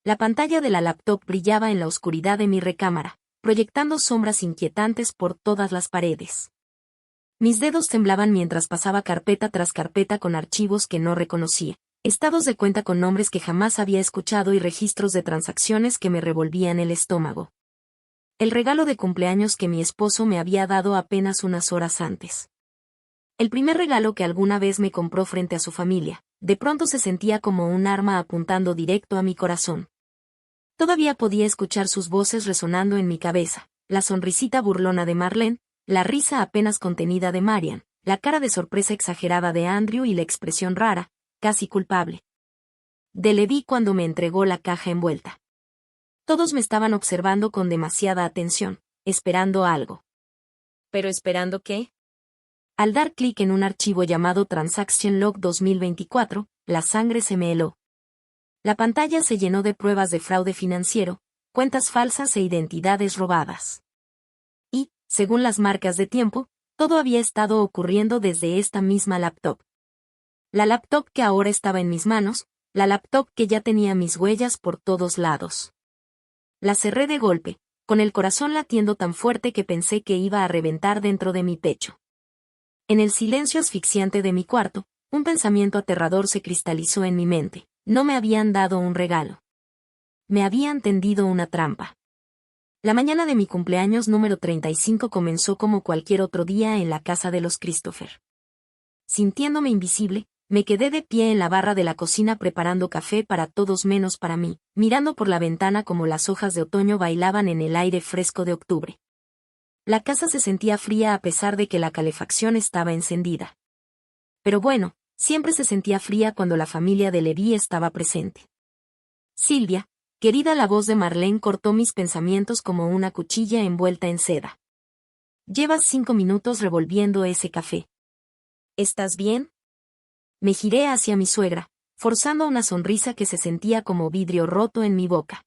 La pantalla de la laptop brillaba en la oscuridad de mi recámara, proyectando sombras inquietantes por todas las paredes. Mis dedos temblaban mientras pasaba carpeta tras carpeta con archivos que no reconocía, estados de cuenta con nombres que jamás había escuchado y registros de transacciones que me revolvían el estómago. El regalo de cumpleaños que mi esposo me había dado apenas unas horas antes. El primer regalo que alguna vez me compró frente a su familia, de pronto se sentía como un arma apuntando directo a mi corazón. Todavía podía escuchar sus voces resonando en mi cabeza, la sonrisita burlona de Marlene, la risa apenas contenida de Marian, la cara de sorpresa exagerada de Andrew y la expresión rara, casi culpable, de Levi cuando me entregó la caja envuelta. Todos me estaban observando con demasiada atención, esperando algo. ¿Pero esperando qué? Al dar clic en un archivo llamado Transaction Log 2024, la sangre se me heló. La pantalla se llenó de pruebas de fraude financiero, cuentas falsas e identidades robadas. Y, según las marcas de tiempo, todo había estado ocurriendo desde esta misma laptop. La laptop que ahora estaba en mis manos, la laptop que ya tenía mis huellas por todos lados. La cerré de golpe, con el corazón latiendo tan fuerte que pensé que iba a reventar dentro de mi pecho. En el silencio asfixiante de mi cuarto, un pensamiento aterrador se cristalizó en mi mente. No me habían dado un regalo. Me habían tendido una trampa. La mañana de mi cumpleaños número 35 comenzó como cualquier otro día en la casa de los Christopher. Sintiéndome invisible, me quedé de pie en la barra de la cocina preparando café para todos menos para mí, mirando por la ventana como las hojas de otoño bailaban en el aire fresco de octubre. La casa se sentía fría a pesar de que la calefacción estaba encendida. Pero bueno, siempre se sentía fría cuando la familia de Levi estaba presente. Silvia, querida, la voz de Marlene cortó mis pensamientos como una cuchilla envuelta en seda. Llevas 5 minutos revolviendo ese café. ¿Estás bien? Me giré hacia mi suegra, forzando una sonrisa que se sentía como vidrio roto en mi boca.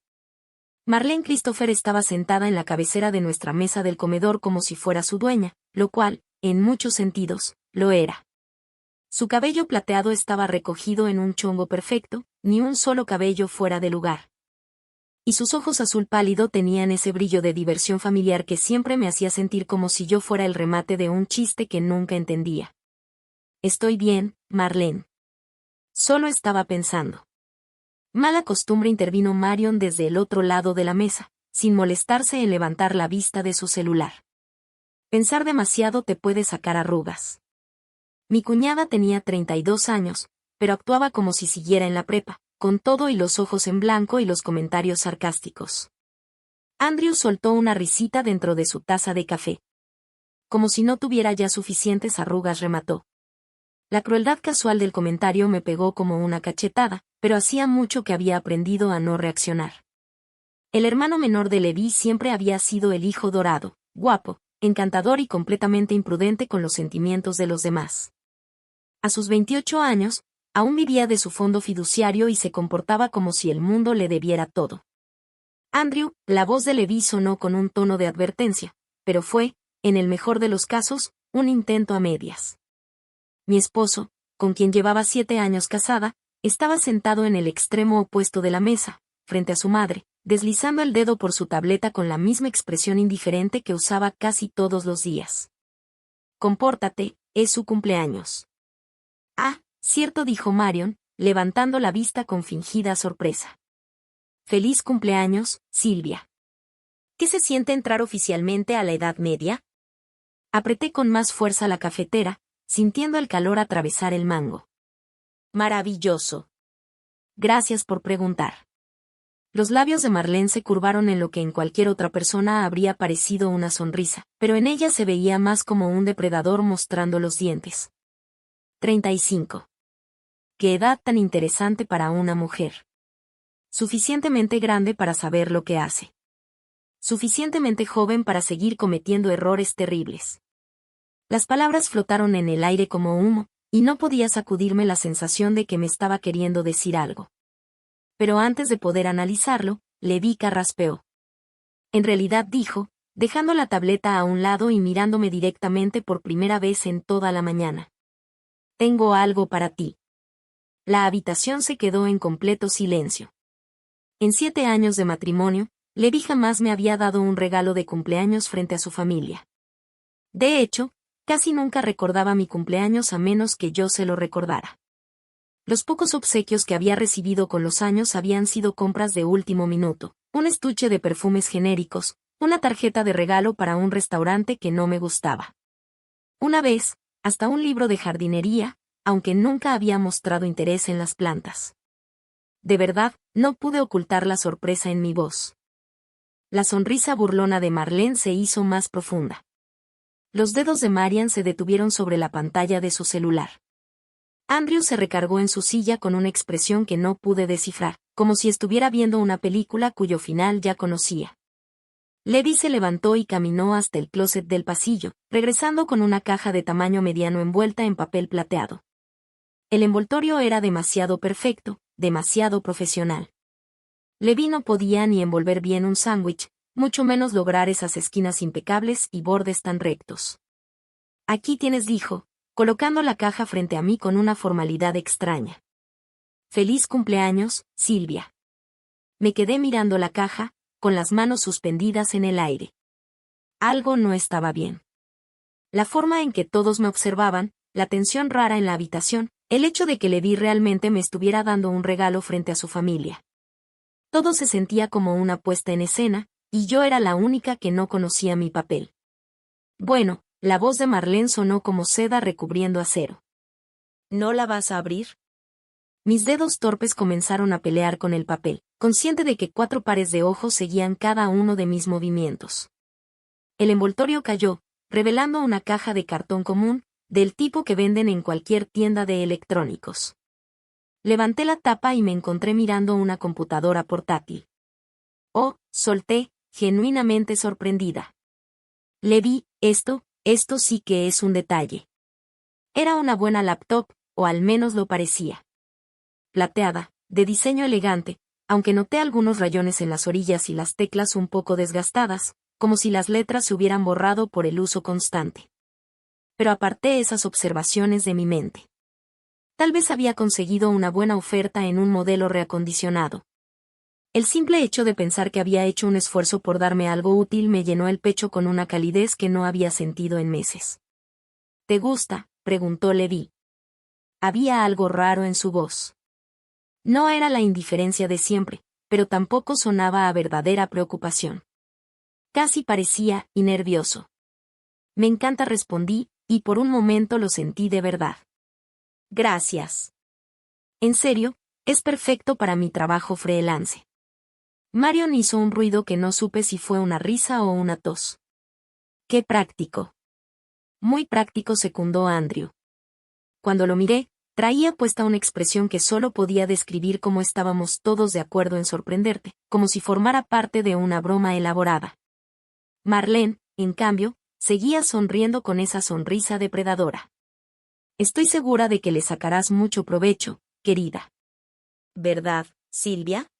Marlene Christopher estaba sentada en la cabecera de nuestra mesa del comedor como si fuera su dueña, lo cual, en muchos sentidos, lo era. Su cabello plateado estaba recogido en un chongo perfecto, ni un solo cabello fuera de lugar. Y sus ojos azul pálido tenían ese brillo de diversión familiar que siempre me hacía sentir como si yo fuera el remate de un chiste que nunca entendía. Estoy bien, Marlene. Solo estaba pensando. Mala costumbre, intervino Marion desde el otro lado de la mesa, sin molestarse en levantar la vista de su celular. Pensar demasiado te puede sacar arrugas. Mi cuñada tenía 32 años, pero actuaba como si siguiera en la prepa, con todo y los ojos en blanco y los comentarios sarcásticos. Andrew soltó una risita dentro de su taza de café. Como si no tuviera ya suficientes arrugas, remató. La crueldad casual del comentario me pegó como una cachetada, pero hacía mucho que había aprendido a no reaccionar. El hermano menor de Levi siempre había sido el hijo dorado, guapo, encantador y completamente imprudente con los sentimientos de los demás. A sus 28 años, aún vivía de su fondo fiduciario y se comportaba como si el mundo le debiera todo. Andrew, la voz de Levi sonó con un tono de advertencia, pero fue, en el mejor de los casos, un intento a medias. Mi esposo, con quien llevaba 7 años casada, estaba sentado en el extremo opuesto de la mesa, frente a su madre, deslizando el dedo por su tableta con la misma expresión indiferente que usaba casi todos los días. Compórtate, es su cumpleaños. Ah, cierto, dijo Marion, levantando la vista con fingida sorpresa. Feliz cumpleaños, Silvia. ¿Qué se siente entrar oficialmente a la Edad Media? Apreté con más fuerza la cafetera, sintiendo el calor atravesar el mango. Maravilloso. Gracias por preguntar. Los labios de Marlene se curvaron en lo que en cualquier otra persona habría parecido una sonrisa, pero en ella se veía más como un depredador mostrando los dientes. 35. Qué edad tan interesante para una mujer. Suficientemente grande para saber lo que hace. Suficientemente joven para seguir cometiendo errores terribles. Las palabras flotaron en el aire como humo, y no podía sacudirme la sensación de que me estaba queriendo decir algo. Pero antes de poder analizarlo, Levi carraspeó. En realidad, dijo, dejando la tableta a un lado y mirándome directamente por primera vez en toda la mañana. Tengo algo para ti. La habitación se quedó en completo silencio. En 7 años de matrimonio, Levi jamás me había dado un regalo de cumpleaños frente a su familia. De hecho, casi nunca recordaba mi cumpleaños a menos que yo se lo recordara. Los pocos obsequios que había recibido con los años habían sido compras de último minuto, un estuche de perfumes genéricos, una tarjeta de regalo para un restaurante que no me gustaba. Una vez, hasta un libro de jardinería, aunque nunca había mostrado interés en las plantas. De verdad, no pude ocultar la sorpresa en mi voz. La sonrisa burlona de Marlene se hizo más profunda. Los dedos de Marian se detuvieron sobre la pantalla de su celular. Andrew se recargó en su silla con una expresión que no pude descifrar, como si estuviera viendo una película cuyo final ya conocía. Levi se levantó y caminó hasta el closet del pasillo, regresando con una caja de tamaño mediano envuelta en papel plateado. El envoltorio era demasiado perfecto, demasiado profesional. Levi no podía ni envolver bien un sándwich, mucho menos lograr esas esquinas impecables y bordes tan rectos. Aquí tienes, dijo, colocando la caja frente a mí con una formalidad extraña. Feliz cumpleaños, Silvia. Me quedé mirando la caja, con las manos suspendidas en el aire. Algo no estaba bien. La forma en que todos me observaban, la tensión rara en la habitación, el hecho de que Levi realmente me estuviera dando un regalo frente a su familia. Todo se sentía como una puesta en escena, y yo era la única que no conocía mi papel. Bueno, la voz de Marlene sonó como seda recubriendo acero. ¿No la vas a abrir? Mis dedos torpes comenzaron a pelear con el papel, consciente de que 4 pares de ojos seguían cada uno de mis movimientos. El envoltorio cayó, revelando una caja de cartón común, del tipo que venden en cualquier tienda de electrónicos. Levanté la tapa y me encontré mirando una computadora portátil. Oh, solté, genuinamente sorprendida. Levi, esto sí que es un detalle. Era una buena laptop, o al menos lo parecía. Plateada, de diseño elegante, aunque noté algunos rayones en las orillas y las teclas un poco desgastadas, como si las letras se hubieran borrado por el uso constante. Pero aparté esas observaciones de mi mente. Tal vez había conseguido una buena oferta en un modelo reacondicionado. El simple hecho de pensar que había hecho un esfuerzo por darme algo útil me llenó el pecho con una calidez que no había sentido en meses. ¿Te gusta?, preguntó Levi. Había algo raro en su voz. No era la indiferencia de siempre, pero tampoco sonaba a verdadera preocupación. Casi parecía nervioso. Me encanta, respondí, y por un momento lo sentí de verdad. Gracias. En serio, es perfecto para mi trabajo freelance. Marion hizo un ruido que no supe si fue una risa o una tos. ¡Qué práctico! Muy práctico, secundó Andrew. Cuando lo miré, traía puesta una expresión que solo podía describir cómo estábamos todos de acuerdo en sorprenderte, como si formara parte de una broma elaborada. Marlene, en cambio, seguía sonriendo con esa sonrisa depredadora. Estoy segura de que le sacarás mucho provecho, querida. ¿Verdad, Silvia?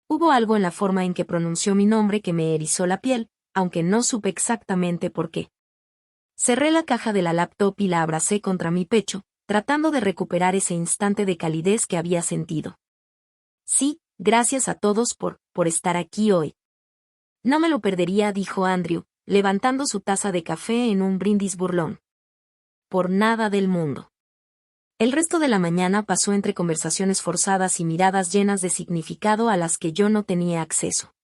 Hubo algo en la forma en que pronunció mi nombre que me erizó la piel, aunque no supe exactamente por qué. Cerré la caja de la laptop y la abracé contra mi pecho, tratando de recuperar ese instante de calidez que había sentido. Sí, gracias a todos por estar aquí hoy. No me lo perdería, dijo Andrew, levantando su taza de café en un brindis burlón. Por nada del mundo. El resto de la mañana pasó entre conversaciones forzadas y miradas llenas de significado a las que yo no tenía acceso.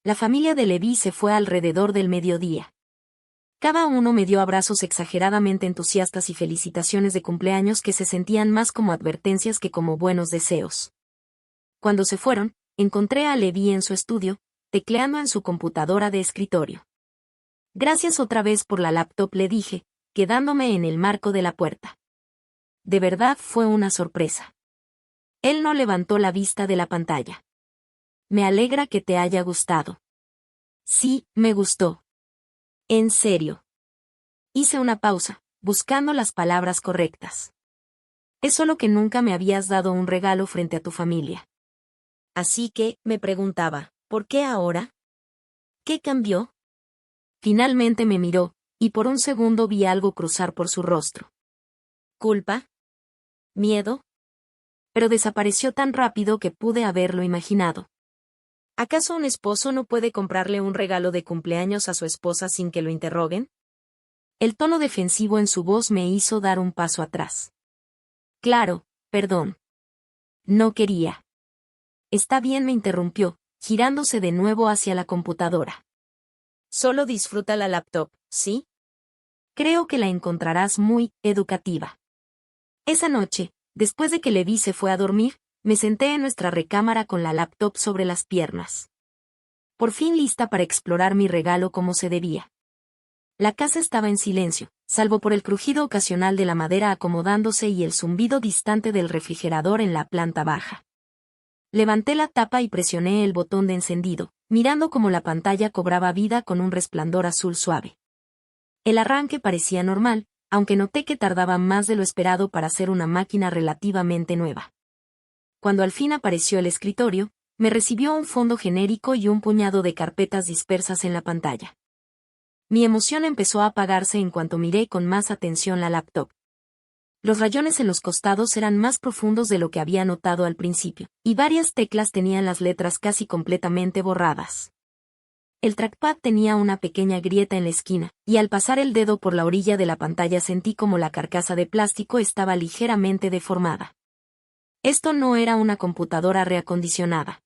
La familia de Levi se fue alrededor del mediodía. Cada uno me dio abrazos exageradamente entusiastas y felicitaciones de cumpleaños que se sentían más como advertencias que como buenos deseos. Cuando se fueron, encontré a Levi en su estudio, tecleando en su computadora de escritorio. Gracias otra vez por la laptop, le dije, quedándome en el marco de la puerta. De verdad fue una sorpresa. Él no levantó la vista de la pantalla. Me alegra que te haya gustado. Sí, me gustó. En serio. Hice una pausa, buscando las palabras correctas. Es solo que nunca me habías dado un regalo frente a tu familia. Así que, me preguntaba, ¿por qué ahora? ¿Qué cambió? Finalmente me miró, y por un segundo vi algo cruzar por su rostro. ¿Culpa? ¿Miedo? Pero desapareció tan rápido que pude haberlo imaginado. ¿Acaso un esposo no puede comprarle un regalo de cumpleaños a su esposa sin que lo interroguen? El tono defensivo en su voz me hizo dar un paso atrás. Claro, perdón. No quería. Está bien, me interrumpió, girándose de nuevo hacia la computadora. Solo disfruta la laptop, ¿sí? Creo que la encontrarás muy educativa. Esa noche, después de que Levi se fue a dormir, me senté en nuestra recámara con la laptop sobre las piernas. Por fin lista para explorar mi regalo como se debía. La casa estaba en silencio, salvo por el crujido ocasional de la madera acomodándose y el zumbido distante del refrigerador en la planta baja. Levanté la tapa y presioné el botón de encendido, mirando cómo la pantalla cobraba vida con un resplandor azul suave. El arranque parecía normal, aunque noté que tardaba más de lo esperado para ser una máquina relativamente nueva. Cuando al fin apareció el escritorio, me recibió un fondo genérico y un puñado de carpetas dispersas en la pantalla. Mi emoción empezó a apagarse en cuanto miré con más atención la laptop. Los rayones en los costados eran más profundos de lo que había notado al principio, y varias teclas tenían las letras casi completamente borradas. El trackpad tenía una pequeña grieta en la esquina, y al pasar el dedo por la orilla de la pantalla sentí como la carcasa de plástico estaba ligeramente deformada. Esto no era una computadora reacondicionada.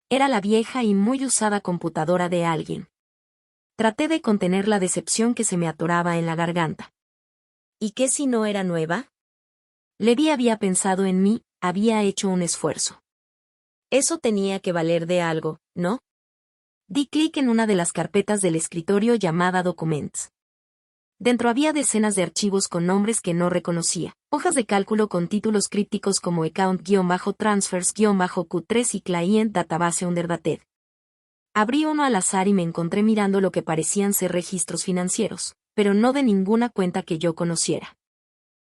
Era la vieja y muy usada computadora de alguien. Traté de contener la decepción que se me atoraba en la garganta. ¿Y qué si no era nueva? Levi había pensado en mí, había hecho un esfuerzo. Eso tenía que valer de algo, ¿no? Di clic en una de las carpetas del escritorio llamada Documents. Dentro había decenas de archivos con nombres que no reconocía, hojas de cálculo con títulos crípticos como Account-Transfers-Q3 y Client Database Underdated. Abrí uno al azar y me encontré mirando lo que parecían ser registros financieros, pero no de ninguna cuenta que yo conociera.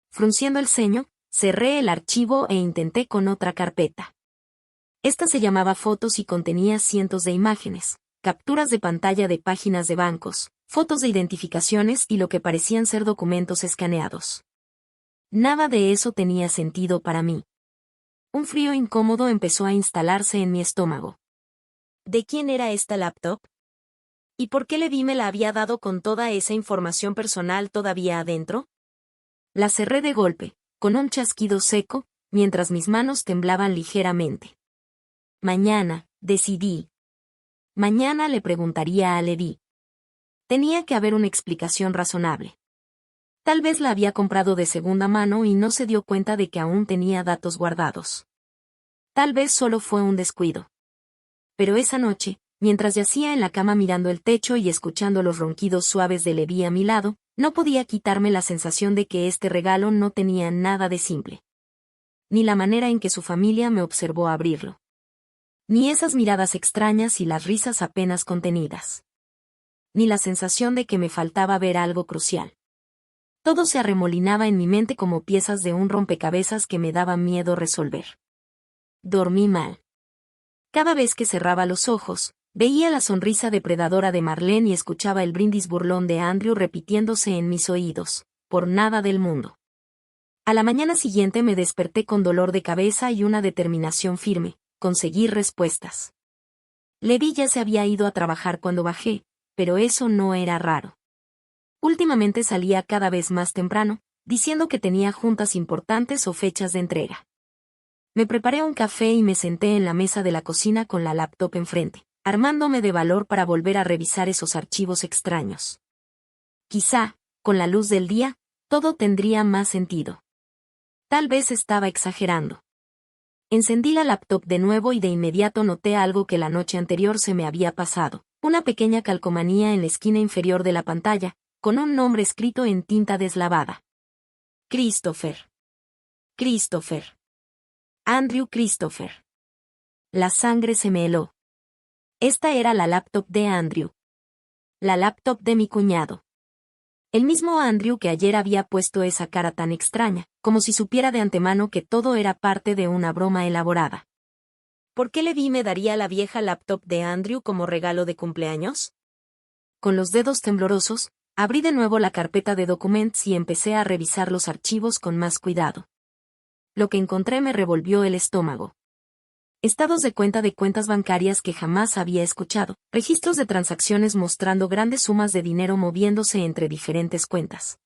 Frunciendo el ceño, cerré el archivo e intenté con otra carpeta. Esta se llamaba Fotos y contenía cientos de imágenes, capturas de pantalla de páginas de bancos, fotos de identificaciones y lo que parecían ser documentos escaneados. Nada de eso tenía sentido para mí. Un frío incómodo empezó a instalarse en mi estómago. ¿De quién era esta laptop? ¿Y por qué Levi me la había dado con toda esa información personal todavía adentro? La cerré de golpe, con un chasquido seco, mientras mis manos temblaban ligeramente. Mañana, decidí. Mañana le preguntaría a Levi. Tenía que haber una explicación razonable. Tal vez la había comprado de segunda mano y no se dio cuenta de que aún tenía datos guardados. Tal vez solo fue un descuido. Pero esa noche, mientras yacía en la cama mirando el techo y escuchando los ronquidos suaves de Levi a mi lado, no podía quitarme la sensación de que este regalo no tenía nada de simple. Ni la manera en que su familia me observó abrirlo. Ni esas miradas extrañas y las risas apenas contenidas. Ni la sensación de que me faltaba ver algo crucial. Todo se arremolinaba en mi mente como piezas de un rompecabezas que me daba miedo resolver. Dormí mal. Cada vez que cerraba los ojos, veía la sonrisa depredadora de Marlene y escuchaba el brindis burlón de Andrew repitiéndose en mis oídos, por nada del mundo. A la mañana siguiente me desperté con dolor de cabeza y una determinación firme, conseguir respuestas. Levi ya se había ido a trabajar cuando bajé, pero eso no era raro. Últimamente salía cada vez más temprano, diciendo que tenía juntas importantes o fechas de entrega. Me preparé un café y me senté en la mesa de la cocina con la laptop enfrente, armándome de valor para volver a revisar esos archivos extraños. Quizá, con la luz del día, todo tendría más sentido. Tal vez estaba exagerando. Encendí la laptop de nuevo y de inmediato noté algo que la noche anterior se me había pasado, una pequeña calcomanía en la esquina inferior de la pantalla, con un nombre escrito en tinta deslavada. Christopher. Christopher. Andrew Christopher. La sangre se me heló. Esta era la laptop de Andrew. La laptop de mi cuñado. El mismo Andrew que ayer había puesto esa cara tan extraña, como si supiera de antemano que todo era parte de una broma elaborada. ¿Por qué Levi me daría la vieja laptop de Andrew como regalo de cumpleaños? Con los dedos temblorosos, abrí de nuevo la carpeta de Documents y empecé a revisar los archivos con más cuidado. Lo que encontré me revolvió el estómago. estados de cuentas bancarias que jamás había escuchado, registros de transacciones mostrando grandes sumas de dinero moviéndose entre diferentes cuentas,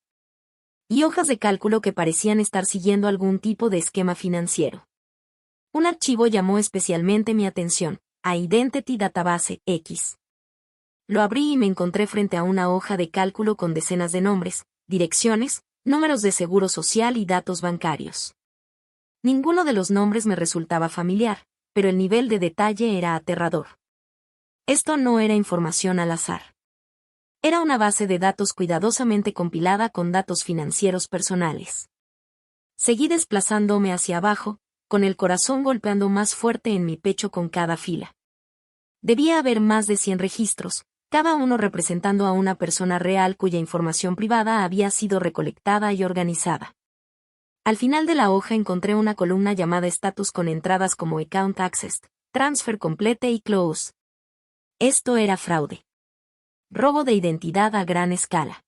y hojas de cálculo que parecían estar siguiendo algún tipo de esquema financiero. Un archivo llamó especialmente mi atención, Identity Database X. Lo abrí y me encontré frente a una hoja de cálculo con decenas de nombres, direcciones, números de seguro social y datos bancarios. Ninguno de los nombres me resultaba familiar, pero el nivel de detalle era aterrador. Esto no era información al azar. Era una base de datos cuidadosamente compilada con datos financieros personales. Seguí desplazándome hacia abajo, con el corazón golpeando más fuerte en mi pecho con cada fila. Debía haber más de 100 registros, cada uno representando a una persona real cuya información privada había sido recolectada y organizada. Al final de la hoja encontré una columna llamada Status con entradas como Account Accessed, Transfer Complete y Close. Esto era fraude. Robo de identidad a gran escala.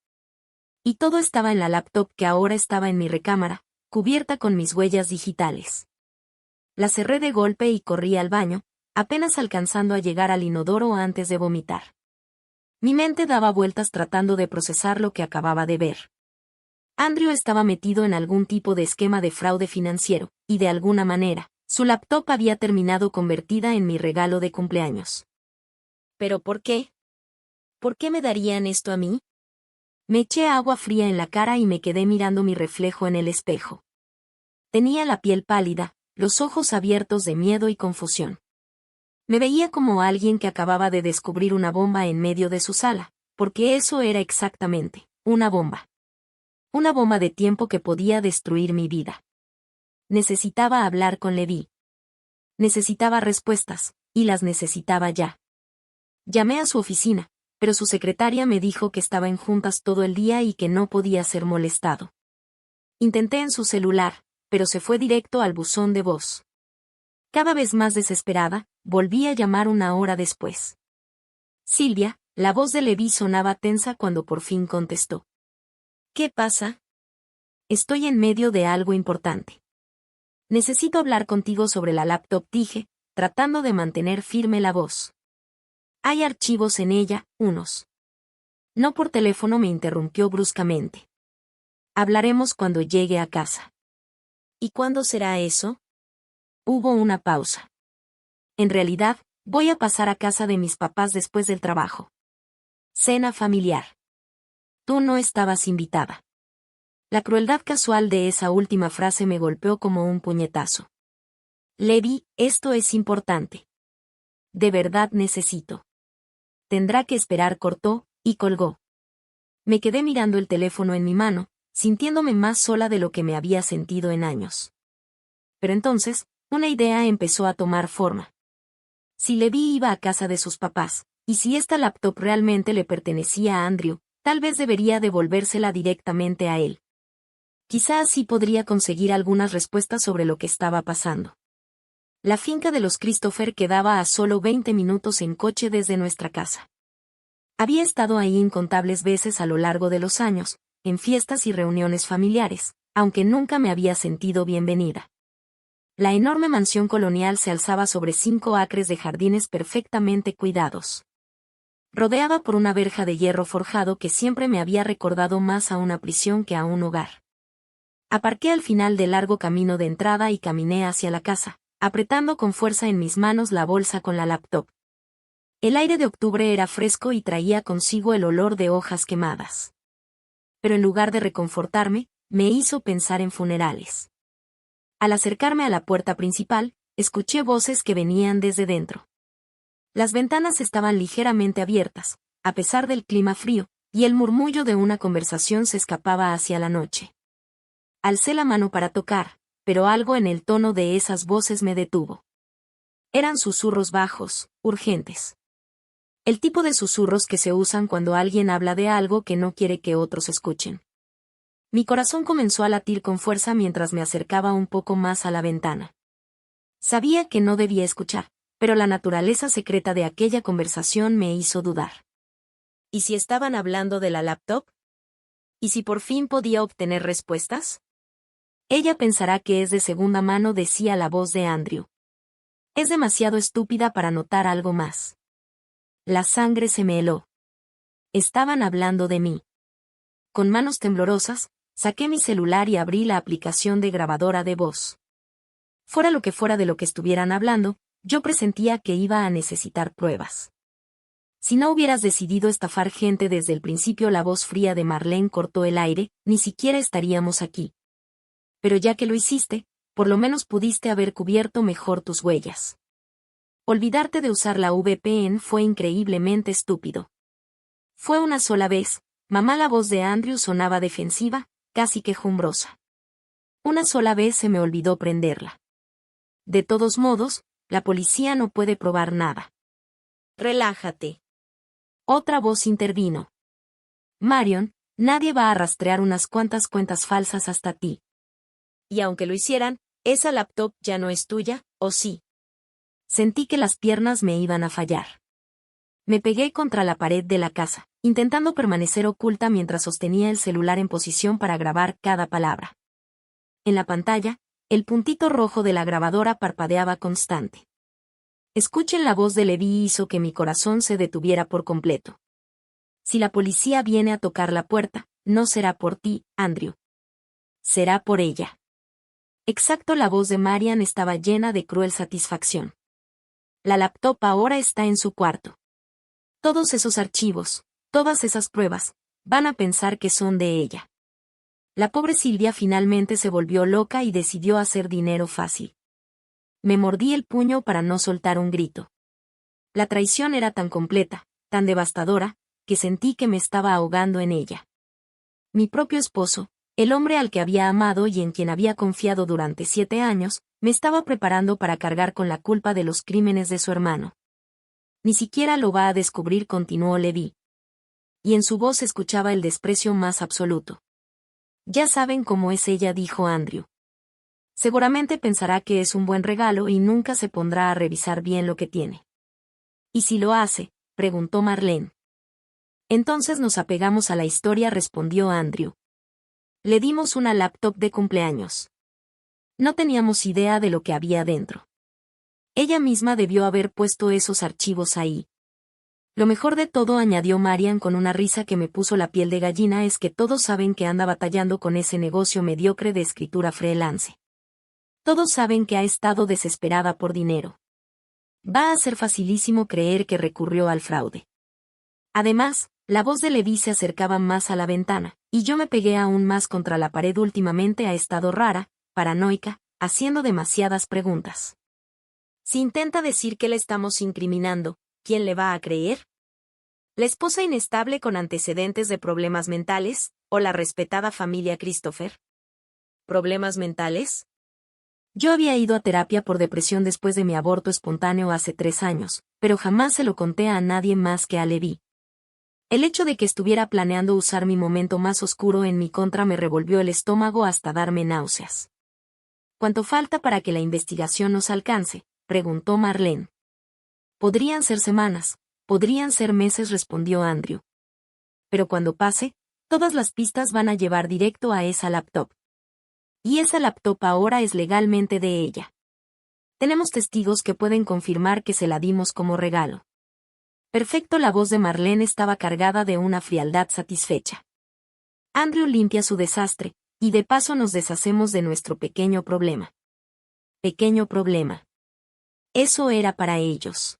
Y todo estaba en la laptop que ahora estaba en mi recámara, cubierta con mis huellas digitales. La cerré de golpe y corrí al baño, apenas alcanzando a llegar al inodoro antes de vomitar. Mi mente daba vueltas tratando de procesar lo que acababa de ver. Andrew estaba metido en algún tipo de esquema de fraude financiero, y de alguna manera, su laptop había terminado convertida en mi regalo de cumpleaños. ¿Pero por qué? ¿Por qué me darían esto a mí? Me eché agua fría en la cara y me quedé mirando mi reflejo en el espejo. Tenía la piel pálida, los ojos abiertos de miedo y confusión. Me veía como alguien que acababa de descubrir una bomba en medio de su sala, porque eso era exactamente, una bomba. Una bomba de tiempo que podía destruir mi vida. Necesitaba hablar con Levi. Necesitaba respuestas, y las necesitaba ya. Llamé a su oficina, pero su secretaria me dijo que estaba en juntas todo el día y que no podía ser molestado. Intenté en su celular, pero se fue directo al buzón de voz. Cada vez más desesperada, volví a llamar una hora después. Silvia, la voz de Levi sonaba tensa cuando por fin contestó. ¿Qué pasa? Estoy en medio de algo importante. Necesito hablar contigo sobre la laptop, dije, tratando de mantener firme la voz. Hay archivos en ella, unos. No por teléfono, me interrumpió bruscamente. Hablaremos cuando llegue a casa. ¿Y cuándo será eso? Hubo una pausa. En realidad, voy a pasar a casa de mis papás después del trabajo. Cena familiar. Tú no estabas invitada. La crueldad casual de esa última frase me golpeó como un puñetazo. Levi, esto es importante. De verdad necesito. Tendrá que esperar, cortó, y colgó. Me quedé mirando el teléfono en mi mano, sintiéndome más sola de lo que me había sentido en años. Pero entonces, una idea empezó a tomar forma. Si Levi iba a casa de sus papás, y si esta laptop realmente le pertenecía a Andrew, tal vez debería devolvérsela directamente a él. Quizá así podría conseguir algunas respuestas sobre lo que estaba pasando. La finca de los Christopher quedaba a solo 20 minutos en coche desde nuestra casa. Había estado ahí incontables veces a lo largo de los años, en fiestas y reuniones familiares, aunque nunca me había sentido bienvenida. La enorme mansión colonial se alzaba sobre 5 acres de jardines perfectamente cuidados. Rodeada por una verja de hierro forjado que siempre me había recordado más a una prisión que a un hogar. Aparqué al final del largo camino de entrada y caminé hacia la casa, apretando con fuerza en mis manos la bolsa con la laptop. El aire de octubre era fresco y traía consigo el olor de hojas quemadas. Pero en lugar de reconfortarme, me hizo pensar en funerales. Al acercarme a la puerta principal, escuché voces que venían desde dentro. Las ventanas estaban ligeramente abiertas, a pesar del clima frío, y el murmullo de una conversación se escapaba hacia la noche. Alcé la mano para tocar, pero algo en el tono de esas voces me detuvo. Eran susurros bajos, urgentes. El tipo de susurros que se usan cuando alguien habla de algo que no quiere que otros escuchen. Mi corazón comenzó a latir con fuerza mientras me acercaba un poco más a la ventana. Sabía que no debía escuchar, pero la naturaleza secreta de aquella conversación me hizo dudar. ¿Y si estaban hablando de la laptop? ¿Y si por fin podía obtener respuestas? Ella pensará que es de segunda mano, decía la voz de Andrew. Es demasiado estúpida para notar algo más. La sangre se me heló. Estaban hablando de mí. Con manos temblorosas, saqué mi celular y abrí la aplicación de grabadora de voz. Fuera lo que fuera de lo que estuvieran hablando, yo presentía que iba a necesitar pruebas. Si no hubieras decidido estafar gente desde el principio, la voz fría de Marlene cortó el aire, ni siquiera estaríamos aquí. Pero ya que lo hiciste, por lo menos pudiste haber cubierto mejor tus huellas. Olvidarte de usar la VPN fue increíblemente estúpido. Fue una sola vez, mamá. La voz de Andrew sonaba defensiva, casi quejumbrosa. Una sola vez se me olvidó prenderla. De todos modos, la policía no puede probar nada. Relájate. Otra voz intervino. Marion, nadie va a rastrear unas cuantas cuentas falsas hasta ti. Y aunque lo hicieran, esa laptop ya no es tuya, ¿o sí? Sentí que las piernas me iban a fallar. Me pegué contra la pared de la casa, intentando permanecer oculta mientras sostenía el celular en posición para grabar cada palabra. En la pantalla, el puntito rojo de la grabadora parpadeaba constante. Escuchen la voz de Levi hizo que mi corazón se detuviera por completo. Si la policía viene a tocar la puerta, no será por ti, Andrew. Será por ella. Exacto, la voz de Marian estaba llena de cruel satisfacción. La laptop ahora está en su cuarto. Todos esos archivos, todas esas pruebas, van a pensar que son de ella. La pobre Silvia finalmente se volvió loca y decidió hacer dinero fácil. Me mordí el puño para no soltar un grito. La traición era tan completa, tan devastadora, que sentí que me estaba ahogando en ella. Mi propio esposo, el hombre al que había amado y en quien había confiado durante 7 años, me estaba preparando para cargar con la culpa de los crímenes de su hermano. Ni siquiera lo va a descubrir, continuó Levi. Y en su voz escuchaba el desprecio más absoluto. Ya saben cómo es ella, dijo Andrew. Seguramente pensará que es un buen regalo y nunca se pondrá a revisar bien lo que tiene. ¿Y si lo hace?, preguntó Marlene. Entonces nos apegamos a la historia, respondió Andrew. Le dimos una laptop de cumpleaños. No teníamos idea de lo que había dentro. Ella misma debió haber puesto esos archivos ahí. Lo mejor de todo, añadió Marian con una risa que me puso la piel de gallina, es que todos saben que anda batallando con ese negocio mediocre de escritura freelance. Todos saben que ha estado desesperada por dinero. Va a ser facilísimo creer que recurrió al fraude. Además, la voz de Levi se acercaba más a la ventana, y yo me pegué aún más contra la pared. Últimamente ha estado rara, paranoica, haciendo demasiadas preguntas. Si intenta decir que le estamos incriminando, ¿quién le va a creer? ¿La esposa inestable con antecedentes de problemas mentales, o la respetada familia Christopher? ¿Problemas mentales? Yo había ido a terapia por depresión después de mi aborto espontáneo hace 3 años, pero jamás se lo conté a nadie más que a Levi. El hecho de que estuviera planeando usar mi momento más oscuro en mi contra me revolvió el estómago hasta darme náuseas. ¿Cuánto falta para que la investigación nos alcance?, preguntó Marlene. Podrían ser semanas, podrían ser meses, respondió Andrew. Pero cuando pase, todas las pistas van a llevar directo a esa laptop. Y esa laptop ahora es legalmente de ella. Tenemos testigos que pueden confirmar que se la dimos como regalo. Perfecto, la voz de Marlene estaba cargada de una frialdad satisfecha. Andrew limpia su desastre, y de paso nos deshacemos de nuestro pequeño problema. Pequeño problema. Eso era para ellos.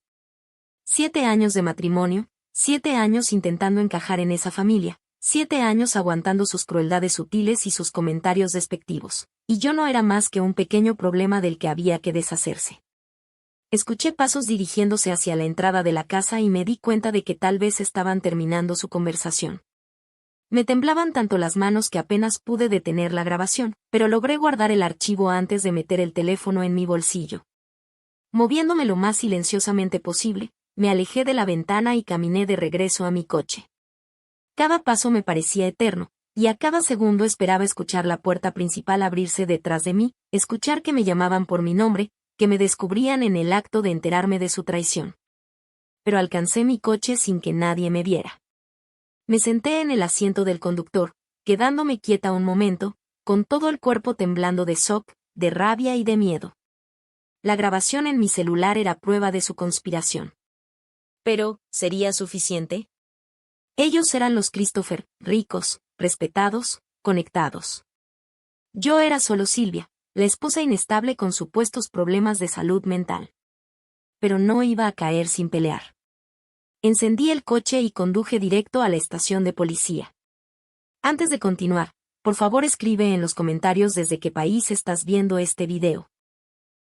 7 años de matrimonio, 7 años intentando encajar en esa familia, 7 años aguantando sus crueldades sutiles y sus comentarios despectivos, y yo no era más que un pequeño problema del que había que deshacerse. Escuché pasos dirigiéndose hacia la entrada de la casa y me di cuenta de que tal vez estaban terminando su conversación. Me temblaban tanto las manos que apenas pude detener la grabación, pero logré guardar el archivo antes de meter el teléfono en mi bolsillo. Moviéndome lo más silenciosamente posible, me alejé de la ventana y caminé de regreso a mi coche. Cada paso me parecía eterno, y a cada segundo esperaba escuchar la puerta principal abrirse detrás de mí, escuchar que me llamaban por mi nombre, que me descubrían en el acto de enterarme de su traición. Pero alcancé mi coche sin que nadie me viera. Me senté en el asiento del conductor, quedándome quieta un momento, con todo el cuerpo temblando de shock, de rabia y de miedo. la grabación en mi celular era prueba de su conspiración. Pero, ¿sería suficiente? Ellos eran los Christopher, ricos, respetados, conectados. Yo era solo Silvia, la esposa inestable con supuestos problemas de salud mental. Pero no iba a caer sin pelear. Encendí el coche y conduje directo a la estación de policía. Antes de continuar, por favor escribe en los comentarios desde qué país estás viendo este video.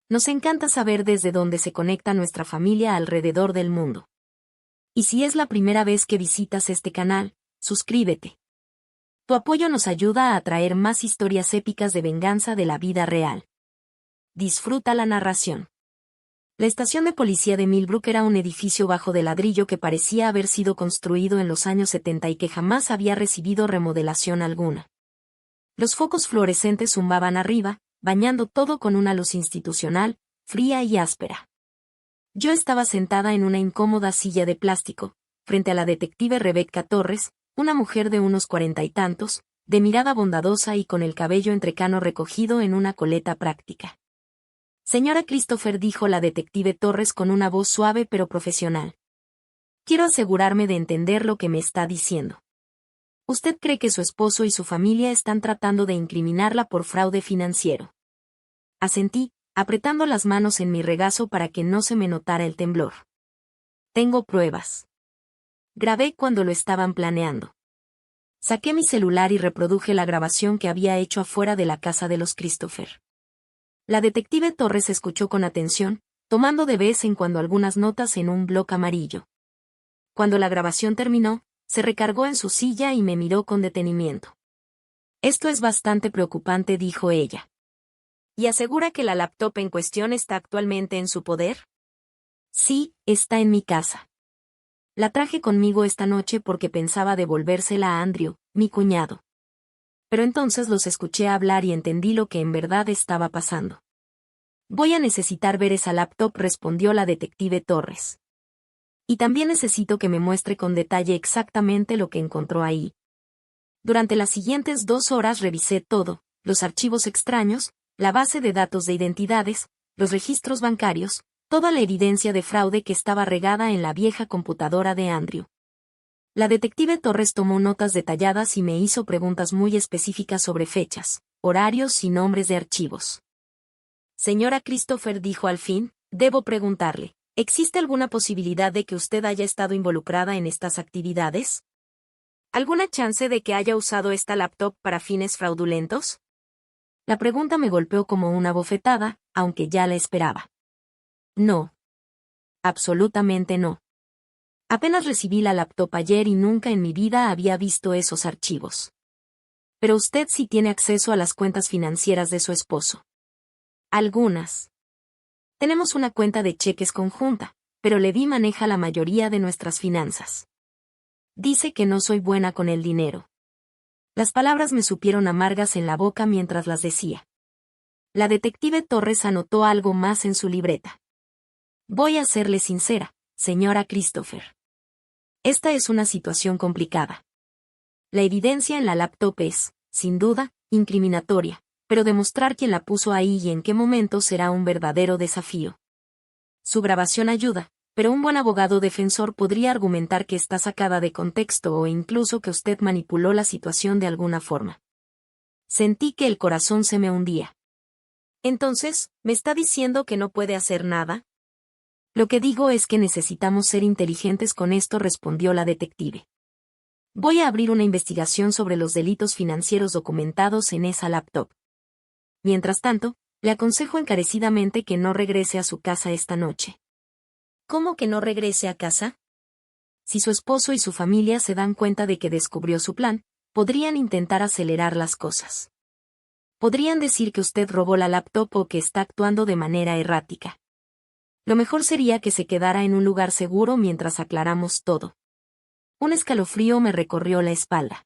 Nos encanta saber desde dónde se conecta nuestra familia alrededor del mundo. Y si es la primera vez que visitas este canal, suscríbete. Tu apoyo nos ayuda a traer más historias épicas de venganza de la vida real. Disfruta la narración. La estación de policía de Millbrook era un edificio bajo de ladrillo que parecía haber sido construido en los años 70 y que jamás había recibido remodelación alguna. Los focos fluorescentes zumbaban arriba, bañando todo con una luz institucional, fría y áspera. Yo estaba sentada en una incómoda silla de plástico, frente a la detective Rebecca Torres, una mujer de unos 40 y tantos, de mirada bondadosa y con el cabello entrecano recogido en una coleta práctica. Señora Christopher, dijo la detective Torres con una voz suave pero profesional. Quiero asegurarme de entender lo que me está diciendo. ¿Usted cree que su esposo y su familia están tratando de incriminarla por fraude financiero? Asentí, apretando las manos en mi regazo para que no se me notara el temblor. Tengo pruebas. Grabé cuando lo estaban planeando. Saqué mi celular y reproduje la grabación que había hecho afuera de la casa de los Christopher. La detective Torres escuchó con atención, tomando de vez en cuando algunas notas en un bloc amarillo. Cuando la grabación terminó, se recargó en su silla y me miró con detenimiento. Esto es bastante preocupante, dijo ella. ¿Y asegura que la laptop en cuestión está actualmente en su poder? Sí, está en mi casa. La traje conmigo esta noche porque pensaba devolvérsela a Andrew, mi cuñado. Pero entonces los escuché hablar y entendí lo que en verdad estaba pasando. Voy a necesitar ver esa laptop, respondió la detective Torres. Y también necesito que me muestre con detalle exactamente lo que encontró ahí. Durante las siguientes 2 horas revisé todo, los archivos extraños, la base de datos de identidades, los registros bancarios, toda la evidencia de fraude que estaba regada en la vieja computadora de Andrew. La detective Torres tomó notas detalladas y me hizo preguntas muy específicas sobre fechas, horarios y nombres de archivos. Señora Christopher, dijo al fin, debo preguntarle, ¿existe alguna posibilidad de que usted haya estado involucrada en estas actividades? ¿Alguna chance de que haya usado esta laptop para fines fraudulentos? La pregunta me golpeó como una bofetada, aunque ya la esperaba. No. Absolutamente no. Apenas recibí la laptop ayer y nunca en mi vida había visto esos archivos. Pero usted sí tiene acceso a las cuentas financieras de su esposo. Algunas. Tenemos una cuenta de cheques conjunta, pero Levi maneja la mayoría de nuestras finanzas. Dice que no soy buena con el dinero. Las palabras me supieron amargas en la boca mientras las decía. La detective Torres anotó algo más en su libreta. Voy a serle sincera, señora Christopher. Esta es una situación complicada. La evidencia en la laptop es, sin duda, incriminatoria, pero demostrar quién la puso ahí y en qué momento será un verdadero desafío. Su grabación ayuda, pero un buen abogado defensor podría argumentar que está sacada de contexto o incluso que usted manipuló la situación de alguna forma. Sentí que el corazón se me hundía. Entonces, ¿me está diciendo que no puede hacer nada? Lo que digo es que necesitamos ser inteligentes con esto, respondió la detective. Voy a abrir una investigación sobre los delitos financieros documentados en esa laptop. Mientras tanto, le aconsejo encarecidamente que no regrese a su casa esta noche. ¿Cómo que no regrese a casa? Si su esposo y su familia se dan cuenta de que descubrió su plan, podrían intentar acelerar las cosas. Podrían decir que usted robó la laptop o que está actuando de manera errática. Lo mejor sería que se quedara en un lugar seguro mientras aclaramos todo. Un escalofrío me recorrió la espalda.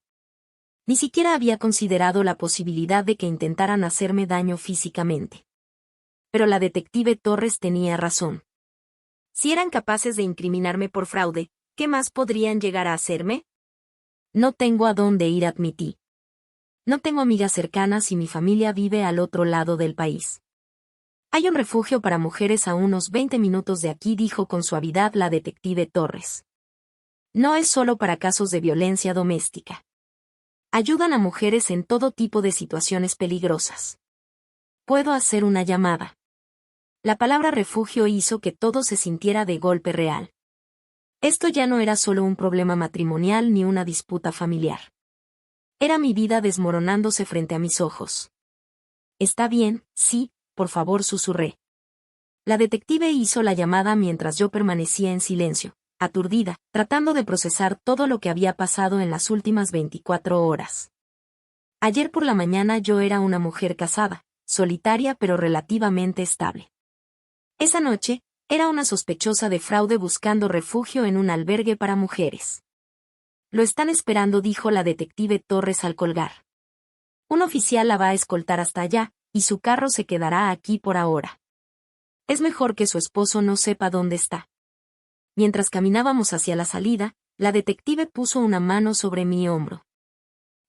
Ni siquiera había considerado la posibilidad de que intentaran hacerme daño físicamente. Pero la detective Torres tenía razón. Si eran capaces de incriminarme por fraude, ¿qué más podrían llegar a hacerme? No tengo a dónde ir, admití. No tengo amigas cercanas y mi familia vive al otro lado del país. Hay un refugio para mujeres a unos 20 minutos de aquí, dijo con suavidad la detective Torres. No es solo para casos de violencia doméstica. Ayudan a mujeres en todo tipo de situaciones peligrosas. ¿Puedo hacer una llamada? La palabra refugio hizo que todo se sintiera de golpe real. Esto ya no era solo un problema matrimonial ni una disputa familiar. Era mi vida desmoronándose frente a mis ojos. Está bien, sí, por favor, susurré. La detective hizo la llamada mientras yo permanecía en silencio, aturdida, tratando de procesar todo lo que había pasado en las últimas 24 horas. Ayer por la mañana yo era una mujer casada, solitaria pero relativamente estable. Esa noche, era una sospechosa de fraude buscando refugio en un albergue para mujeres. Lo están esperando, dijo la detective Torres al colgar. Un oficial la va a escoltar hasta allá, y su carro se quedará aquí por ahora. Es mejor que su esposo no sepa dónde está. Mientras caminábamos hacia la salida, la detective puso una mano sobre mi hombro.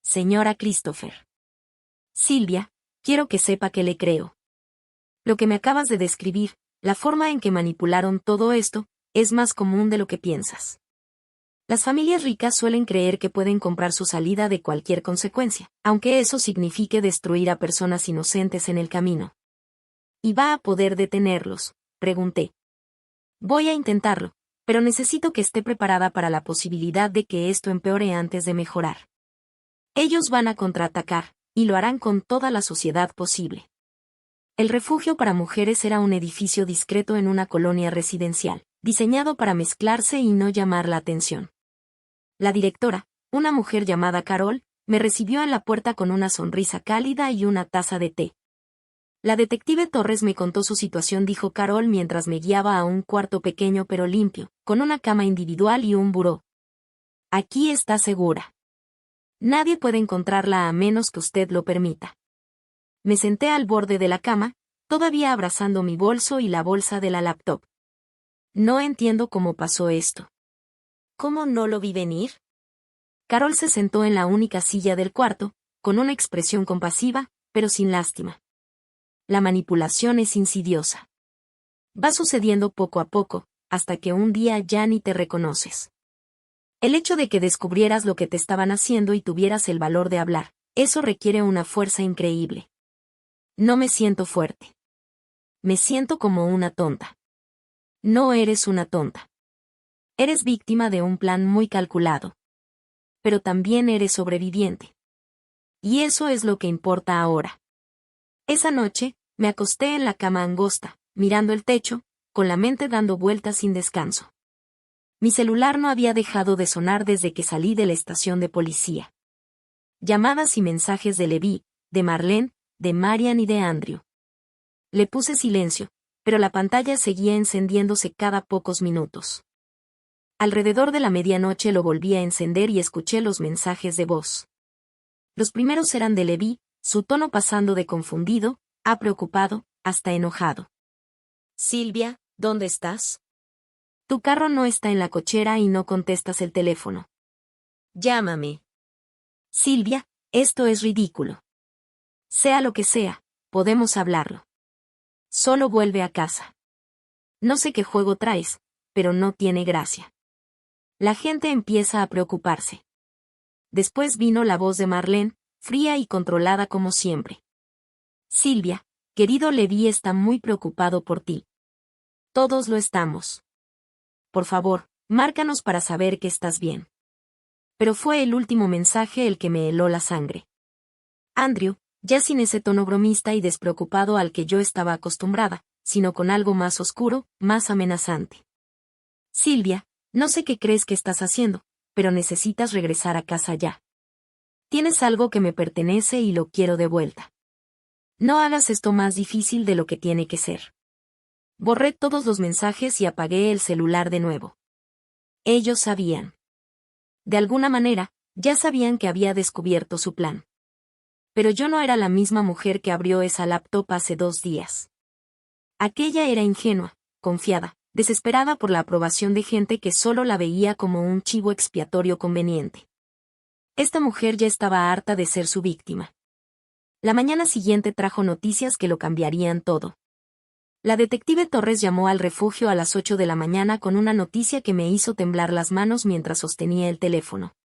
Señora Christopher. Silvia, quiero que sepa que le creo. Lo que me acabas de describir, la forma en que manipularon todo esto, es más común de lo que piensas. Las familias ricas suelen creer que pueden comprar su salida de cualquier consecuencia, aunque eso signifique destruir a personas inocentes en el camino. ¿Y va a poder detenerlos?, pregunté. Voy a intentarlo, pero necesito que esté preparada para la posibilidad de que esto empeore antes de mejorar. Ellos van a contraatacar, y lo harán con toda la sociedad posible. El refugio para mujeres era un edificio discreto en una colonia residencial, diseñado para mezclarse y no llamar la atención. La directora, una mujer llamada Carol, me recibió en la puerta con una sonrisa cálida y una taza de té. La detective Torres me contó su situación, dijo Carol mientras me guiaba a un cuarto pequeño pero limpio, con una cama individual y un buró. Aquí está segura. Nadie puede encontrarla a menos que usted lo permita. Me senté al borde de la cama, todavía abrazando mi bolso y la bolsa de la laptop. No entiendo cómo pasó esto. ¿Cómo no lo vi venir? Carol se sentó en la única silla del cuarto, con una expresión compasiva, pero sin lástima. La manipulación es insidiosa. Va sucediendo poco a poco, hasta que un día ya ni te reconoces. El hecho de que descubrieras lo que te estaban haciendo y tuvieras el valor de hablar, eso requiere una fuerza increíble. No me siento fuerte. Me siento como una tonta. No eres una tonta. Eres víctima de un plan muy calculado. Pero también eres sobreviviente. Y eso es lo que importa ahora. Esa noche, me acosté en la cama angosta, mirando el techo, con la mente dando vueltas sin descanso. Mi celular no había dejado de sonar desde que salí de la estación de policía. Llamadas y mensajes de Levi, de Marlene, de Marian y de Andrew. Le puse silencio, pero la pantalla seguía encendiéndose cada pocos minutos. Alrededor de la medianoche lo volví a encender y escuché los mensajes de voz. Los primeros eran de Levi, su tono pasando de confundido, a preocupado, hasta enojado. Silvia, ¿dónde estás? Tu carro no está en la cochera y no contestas el teléfono. Llámame. Silvia, esto es ridículo. Sea lo que sea, podemos hablarlo. Solo vuelve a casa. No sé qué juego traes, pero no tiene gracia. La gente empieza a preocuparse. Después vino la voz de Marlene, fría y controlada como siempre. Silvia, querido Levi está muy preocupado por ti. Todos lo estamos. Por favor, márcanos para saber que estás bien. Pero fue el último mensaje el que me heló la sangre. Andrew, ya sin ese tono bromista y despreocupado al que yo estaba acostumbrada, sino con algo más oscuro, más amenazante. Silvia, no sé qué crees que estás haciendo, pero necesitas regresar a casa ya. Tienes algo que me pertenece y lo quiero de vuelta. No hagas esto más difícil de lo que tiene que ser. Borré todos los mensajes y apagué el celular de nuevo. Ellos sabían. De alguna manera, ya sabían que había descubierto su plan. Pero yo no era la misma mujer que abrió esa laptop hace 2 días. Aquella era ingenua, confiada, desesperada por la aprobación de gente que solo la veía como un chivo expiatorio conveniente. Esta mujer ya estaba harta de ser su víctima. La mañana siguiente trajo noticias que lo cambiarían todo. La detective Torres llamó al refugio a las 8 de la mañana con una noticia que me hizo temblar las manos mientras sostenía el teléfono.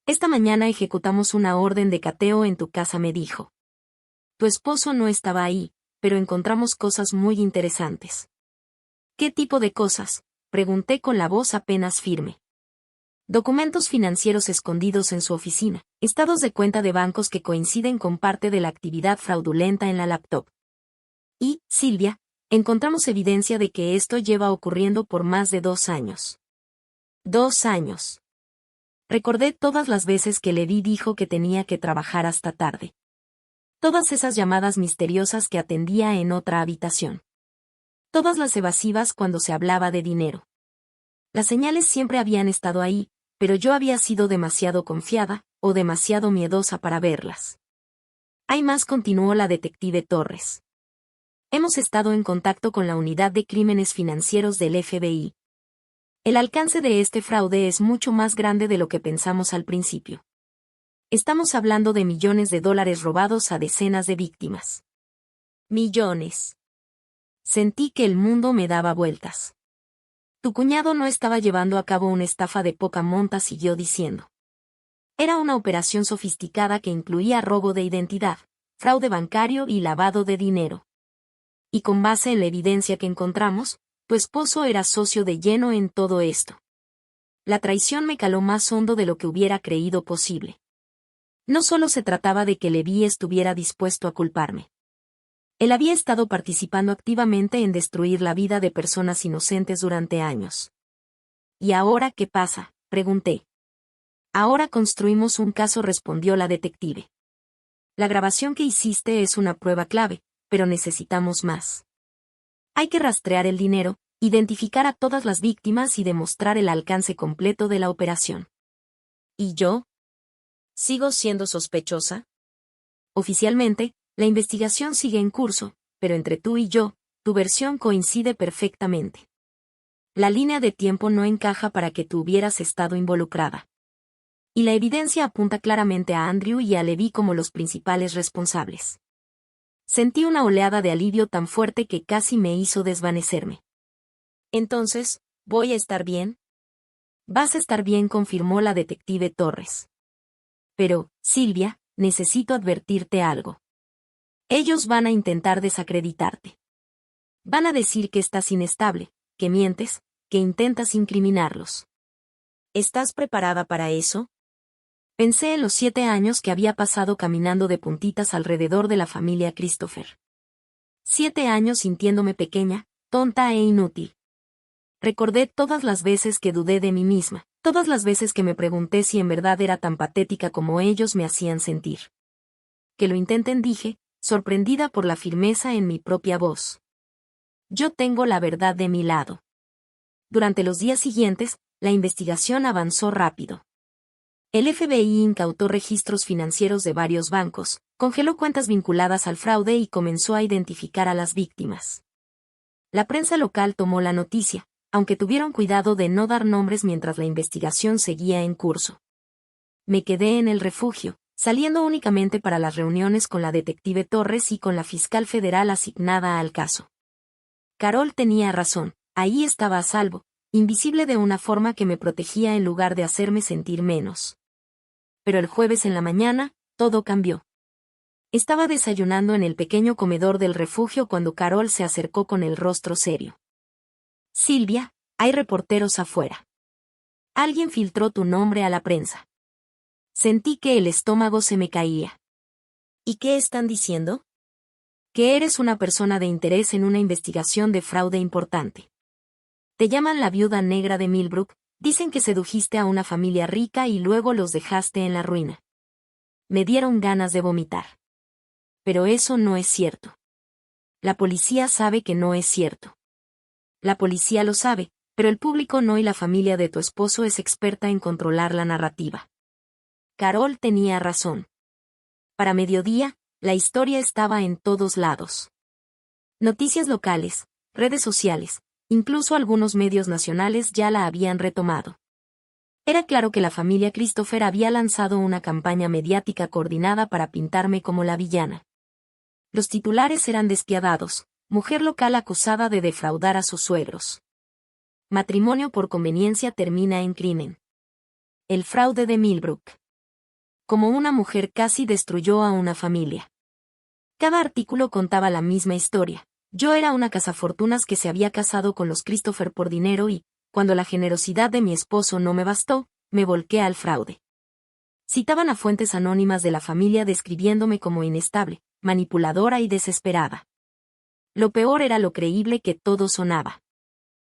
Esta mañana ejecutamos una orden de cateo en tu casa, me dijo. Tu esposo no estaba ahí, pero encontramos cosas muy interesantes. ¿Qué tipo de cosas?, pregunté con la voz apenas firme. Documentos financieros escondidos en su oficina, estados de cuenta de bancos que coinciden con parte de la actividad fraudulenta en la laptop. Y, Silvia, encontramos evidencia de que esto lleva ocurriendo por más de 2 años. 2 años. Recordé todas las veces que Levi dijo que tenía que trabajar hasta tarde. Todas esas llamadas misteriosas que atendía en otra habitación. Todas las evasivas cuando se hablaba de dinero. Las señales siempre habían estado ahí, pero yo había sido demasiado confiada, o demasiado miedosa para verlas. Hay más, continuó la detective Torres. Hemos estado en contacto con la Unidad de Crímenes Financieros del FBI. El alcance de este fraude es mucho más grande de lo que pensamos al principio. Estamos hablando de millones de dólares robados a decenas de víctimas. Millones. Sentí que el mundo me daba vueltas. Tu cuñado no estaba llevando a cabo una estafa de poca monta, siguió diciendo. Era una operación sofisticada que incluía robo de identidad, fraude bancario y lavado de dinero. Y con base en la evidencia que encontramos, tu esposo era socio de lleno en todo esto. La traición me caló más hondo de lo que hubiera creído posible. No solo se trataba de que Levi estuviera dispuesto a culparme. Él había estado participando activamente en destruir la vida de personas inocentes durante años. ¿Y ahora qué pasa?, pregunté. Ahora construimos un caso, respondió la detective. La grabación que hiciste es una prueba clave, pero necesitamos más. Hay que rastrear el dinero, identificar a todas las víctimas y demostrar el alcance completo de la operación. ¿Y yo? ¿Sigo siendo sospechosa? Oficialmente, la investigación sigue en curso, pero entre tú y yo, tu versión coincide perfectamente. La línea de tiempo no encaja para que tú hubieras estado involucrada. Y la evidencia apunta claramente a Andrew y a Levi como los principales responsables. Sentí una oleada de alivio tan fuerte que casi me hizo desvanecerme. Entonces, ¿voy a estar bien? Vas a estar bien, confirmó la detective Torres. Pero, Silvia, necesito advertirte algo. Ellos van a intentar desacreditarte. Van a decir que estás inestable, que mientes, que intentas incriminarlos. ¿Estás preparada para eso? Pensé en los 7 años que había pasado caminando de puntitas alrededor de la familia Christopher. 7 años sintiéndome pequeña, tonta e inútil. Recordé todas las veces que dudé de mí misma, todas las veces que me pregunté si en verdad era tan patética como ellos me hacían sentir. Que lo intenten, dije, sorprendida por la firmeza en mi propia voz. Yo tengo la verdad de mi lado. Durante los días siguientes, la investigación avanzó rápido. El FBI incautó registros financieros de varios bancos, congeló cuentas vinculadas al fraude y comenzó a identificar a las víctimas. La prensa local tomó la noticia, aunque tuvieron cuidado de no dar nombres mientras la investigación seguía en curso. Me quedé en el refugio, saliendo únicamente para las reuniones con la detective Torres y con la fiscal federal asignada al caso. Carol tenía razón, ahí estaba a salvo, invisible de una forma que me protegía en lugar de hacerme sentir menos. Pero el jueves en la mañana, todo cambió. Estaba desayunando en el pequeño comedor del refugio cuando Carol se acercó con el rostro serio. Silvia, hay reporteros afuera. Alguien filtró tu nombre a la prensa. Sentí que el estómago se me caía. ¿Y qué están diciendo? Que eres una persona de interés en una investigación de fraude importante. Te llaman la viuda negra de Millbrook, dicen que sedujiste a una familia rica y luego los dejaste en la ruina. Me dieron ganas de vomitar. Pero eso no es cierto. La policía sabe que no es cierto. La policía lo sabe, pero el público no, y la familia de tu esposo es experta en controlar la narrativa. Carol tenía razón. Para mediodía, la historia estaba en todos lados. Noticias locales, redes sociales, incluso algunos medios nacionales ya la habían retomado. Era claro que la familia Christopher había lanzado una campaña mediática coordinada para pintarme como la villana. Los titulares eran despiadados, mujer local acusada de defraudar a sus suegros. Matrimonio por conveniencia termina en crimen. El fraude de Millbrook. Como una mujer casi destruyó a una familia. Cada artículo contaba la misma historia. Yo era una cazafortunas que se había casado con los Christopher por dinero y, cuando la generosidad de mi esposo no me bastó, me volqué al fraude. Citaban a fuentes anónimas de la familia describiéndome como inestable, manipuladora y desesperada. Lo peor era lo creíble que todo sonaba.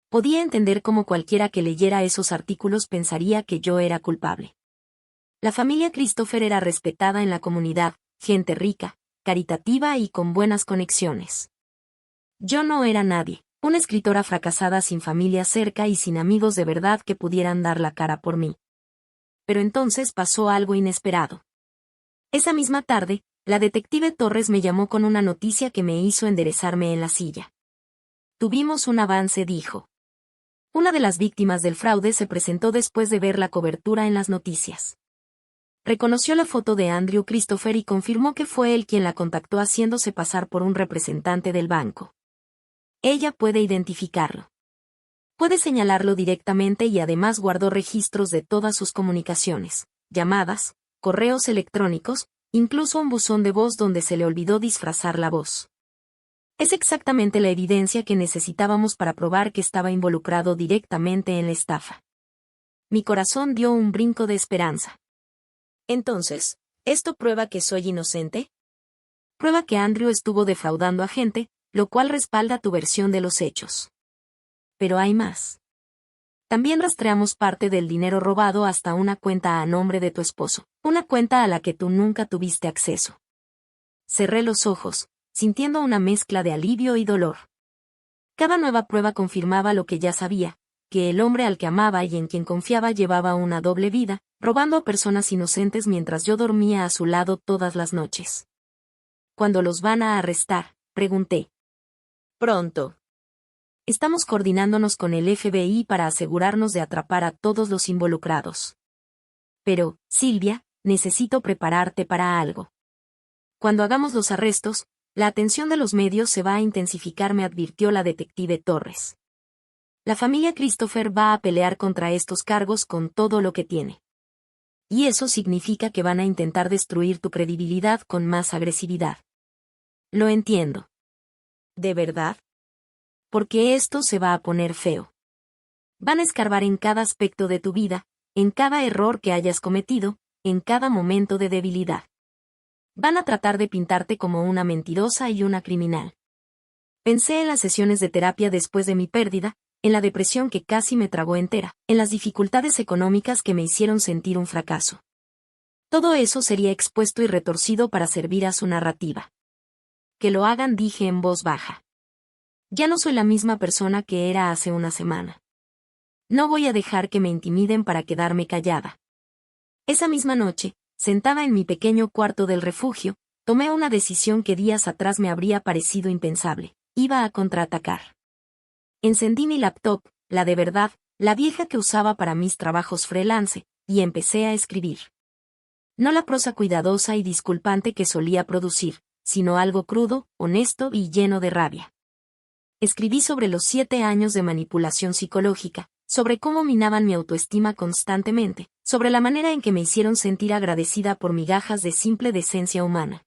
Podía entender cómo cualquiera que leyera esos artículos pensaría que yo era culpable. La familia Christopher era respetada en la comunidad, gente rica, caritativa y con buenas conexiones. Yo no era nadie, una escritora fracasada sin familia cerca y sin amigos de verdad que pudieran dar la cara por mí. Pero entonces pasó algo inesperado. Esa misma tarde, la detective Torres me llamó con una noticia que me hizo enderezarme en la silla. Tuvimos un avance, dijo. Una de las víctimas del fraude se presentó después de ver la cobertura en las noticias. Reconoció la foto de Andrew Christopher y confirmó que fue él quien la contactó haciéndose pasar por un representante del banco. Ella puede identificarlo. Puede señalarlo directamente y además guardó registros de todas sus comunicaciones, llamadas, correos electrónicos, incluso un buzón de voz donde se le olvidó disfrazar la voz. Es exactamente la evidencia que necesitábamos para probar que estaba involucrado directamente en la estafa. Mi corazón dio un brinco de esperanza. Entonces, ¿esto prueba que soy inocente? Prueba que Andrew estuvo defraudando a gente, lo cual respalda tu versión de los hechos. Pero hay más. También rastreamos parte del dinero robado hasta una cuenta a nombre de tu esposo, una cuenta a la que tú nunca tuviste acceso. Cerré los ojos, sintiendo una mezcla de alivio y dolor. Cada nueva prueba confirmaba lo que ya sabía, que el hombre al que amaba y en quien confiaba llevaba una doble vida, robando a personas inocentes mientras yo dormía a su lado todas las noches. ¿Cuándo los van a arrestar?, pregunté. Pronto. Estamos coordinándonos con el FBI para asegurarnos de atrapar a todos los involucrados. Pero, Silvia, necesito prepararte para algo. Cuando hagamos los arrestos, la atención de los medios se va a intensificar, me advirtió la detective Torres. La familia Christopher va a pelear contra estos cargos con todo lo que tiene. Y eso significa que van a intentar destruir tu credibilidad con más agresividad. Lo entiendo. ¿De verdad? Porque esto se va a poner feo. Van a escarbar en cada aspecto de tu vida, en cada error que hayas cometido, en cada momento de debilidad. Van a tratar de pintarte como una mentirosa y una criminal. Pensé en las sesiones de terapia después de mi pérdida, en la depresión que casi me tragó entera, en las dificultades económicas que me hicieron sentir un fracaso. Todo eso sería expuesto y retorcido para servir a su narrativa. Que lo hagan, dije en voz baja. Ya no soy la misma persona que era hace una semana. No voy a dejar que me intimiden para quedarme callada. Esa misma noche, sentada en mi pequeño cuarto del refugio, tomé una decisión que días atrás me habría parecido impensable. Iba a contraatacar. Encendí mi laptop, la de verdad, la vieja que usaba para mis trabajos freelance, y empecé a escribir. No la prosa cuidadosa y disculpante que solía producir, sino algo crudo, honesto y lleno de rabia. Escribí sobre los 7 años de manipulación psicológica, sobre cómo minaban mi autoestima constantemente, sobre la manera en que me hicieron sentir agradecida por migajas de simple decencia humana.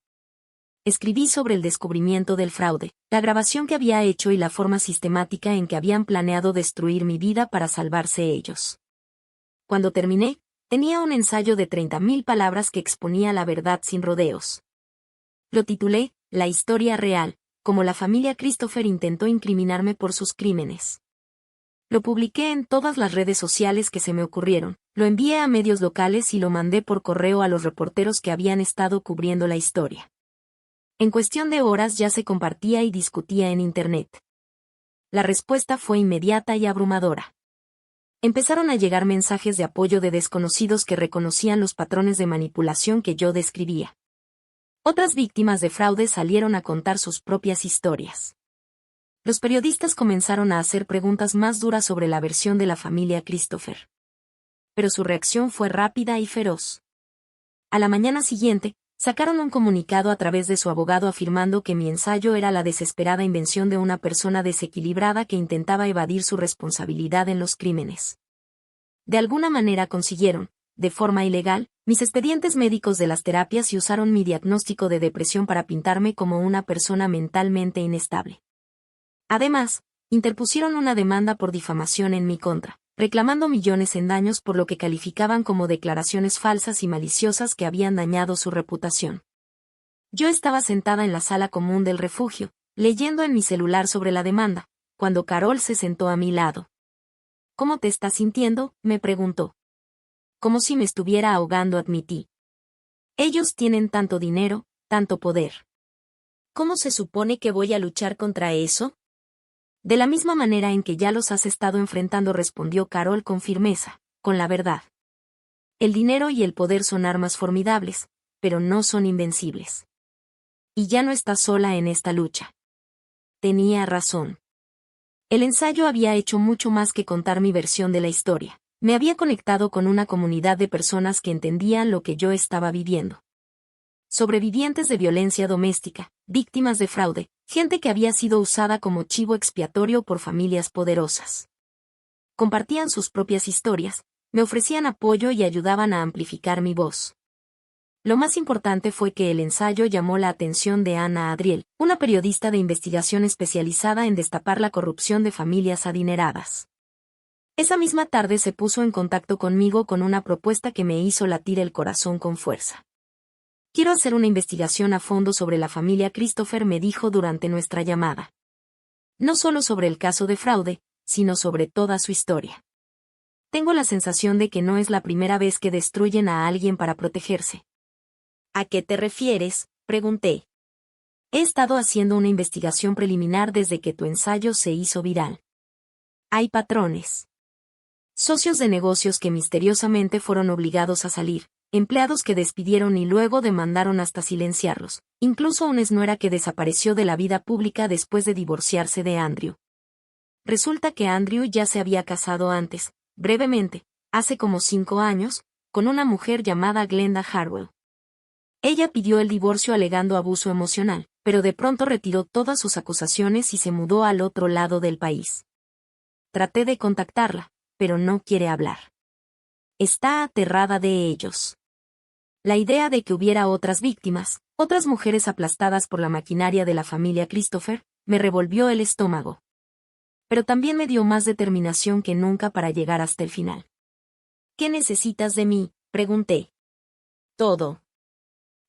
Escribí sobre el descubrimiento del fraude, la grabación que había hecho y la forma sistemática en que habían planeado destruir mi vida para salvarse ellos. Cuando terminé, tenía un ensayo de 30.000 palabras que exponía la verdad sin rodeos. Lo titulé, La historia real, como la familia Christopher intentó incriminarme por sus crímenes. Lo publiqué en todas las redes sociales que se me ocurrieron, lo envié a medios locales y lo mandé por correo a los reporteros que habían estado cubriendo la historia. En cuestión de horas ya se compartía y discutía en Internet. La respuesta fue inmediata y abrumadora. Empezaron a llegar mensajes de apoyo de desconocidos que reconocían los patrones de manipulación que yo describía. Otras víctimas de fraude salieron a contar sus propias historias. Los periodistas comenzaron a hacer preguntas más duras sobre la versión de la familia Christopher. Pero su reacción fue rápida y feroz. A la mañana siguiente, Sacaron un comunicado a través de su abogado afirmando que mi ensayo era la desesperada invención de una persona desequilibrada que intentaba evadir su responsabilidad en los crímenes. De alguna manera consiguieron, de forma ilegal, mis expedientes médicos de las terapias y usaron mi diagnóstico de depresión para pintarme como una persona mentalmente inestable. Además, interpusieron una demanda por difamación en mi contra, reclamando millones en daños por lo que calificaban como declaraciones falsas y maliciosas que habían dañado su reputación. Yo estaba sentada en la sala común del refugio, leyendo en mi celular sobre la demanda, cuando Carol se sentó a mi lado. «¿Cómo te estás sintiendo?», me preguntó. «Como si me estuviera ahogando», admití. «Ellos tienen tanto dinero, tanto poder. ¿Cómo se supone que voy a luchar contra eso?». «De la misma manera en que ya los has estado enfrentando», respondió Carol con firmeza, con la verdad. «El dinero y el poder son armas formidables, pero no son invencibles. Y ya no estás sola en esta lucha». Tenía razón. El ensayo había hecho mucho más que contar mi versión de la historia. Me había conectado con una comunidad de personas que entendían lo que yo estaba viviendo. Sobrevivientes de violencia doméstica, víctimas de fraude, gente que había sido usada como chivo expiatorio por familias poderosas. Compartían sus propias historias, me ofrecían apoyo y ayudaban a amplificar mi voz. Lo más importante fue que el ensayo llamó la atención de Ana Adriel, una periodista de investigación especializada en destapar la corrupción de familias adineradas. Esa misma tarde se puso en contacto conmigo con una propuesta que me hizo latir el corazón con fuerza. «Quiero hacer una investigación a fondo sobre la familia Christopher», me dijo durante nuestra llamada. «No solo sobre el caso de fraude, sino sobre toda su historia. Tengo la sensación de que no es la primera vez que destruyen a alguien para protegerse». «¿A qué te refieres?», pregunté. «He estado haciendo una investigación preliminar desde que tu ensayo se hizo viral. Hay patrones. Socios de negocios que misteriosamente fueron obligados a salir, empleados que despidieron y luego demandaron hasta silenciarlos, incluso una nuera que desapareció de la vida pública después de divorciarse de Andrew. Resulta que Andrew ya se había casado antes, brevemente, hace como 5 años, con una mujer llamada Glenda Harwell. Ella pidió el divorcio alegando abuso emocional, pero de pronto retiró todas sus acusaciones y se mudó al otro lado del país. Traté de contactarla, pero no quiere hablar. Está aterrada de ellos. La idea de que hubiera otras víctimas, otras mujeres aplastadas por la maquinaria de la familia Christopher, me revolvió el estómago. Pero también me dio más determinación que nunca para llegar hasta el final. «¿Qué necesitas de mí?», pregunté. «Todo.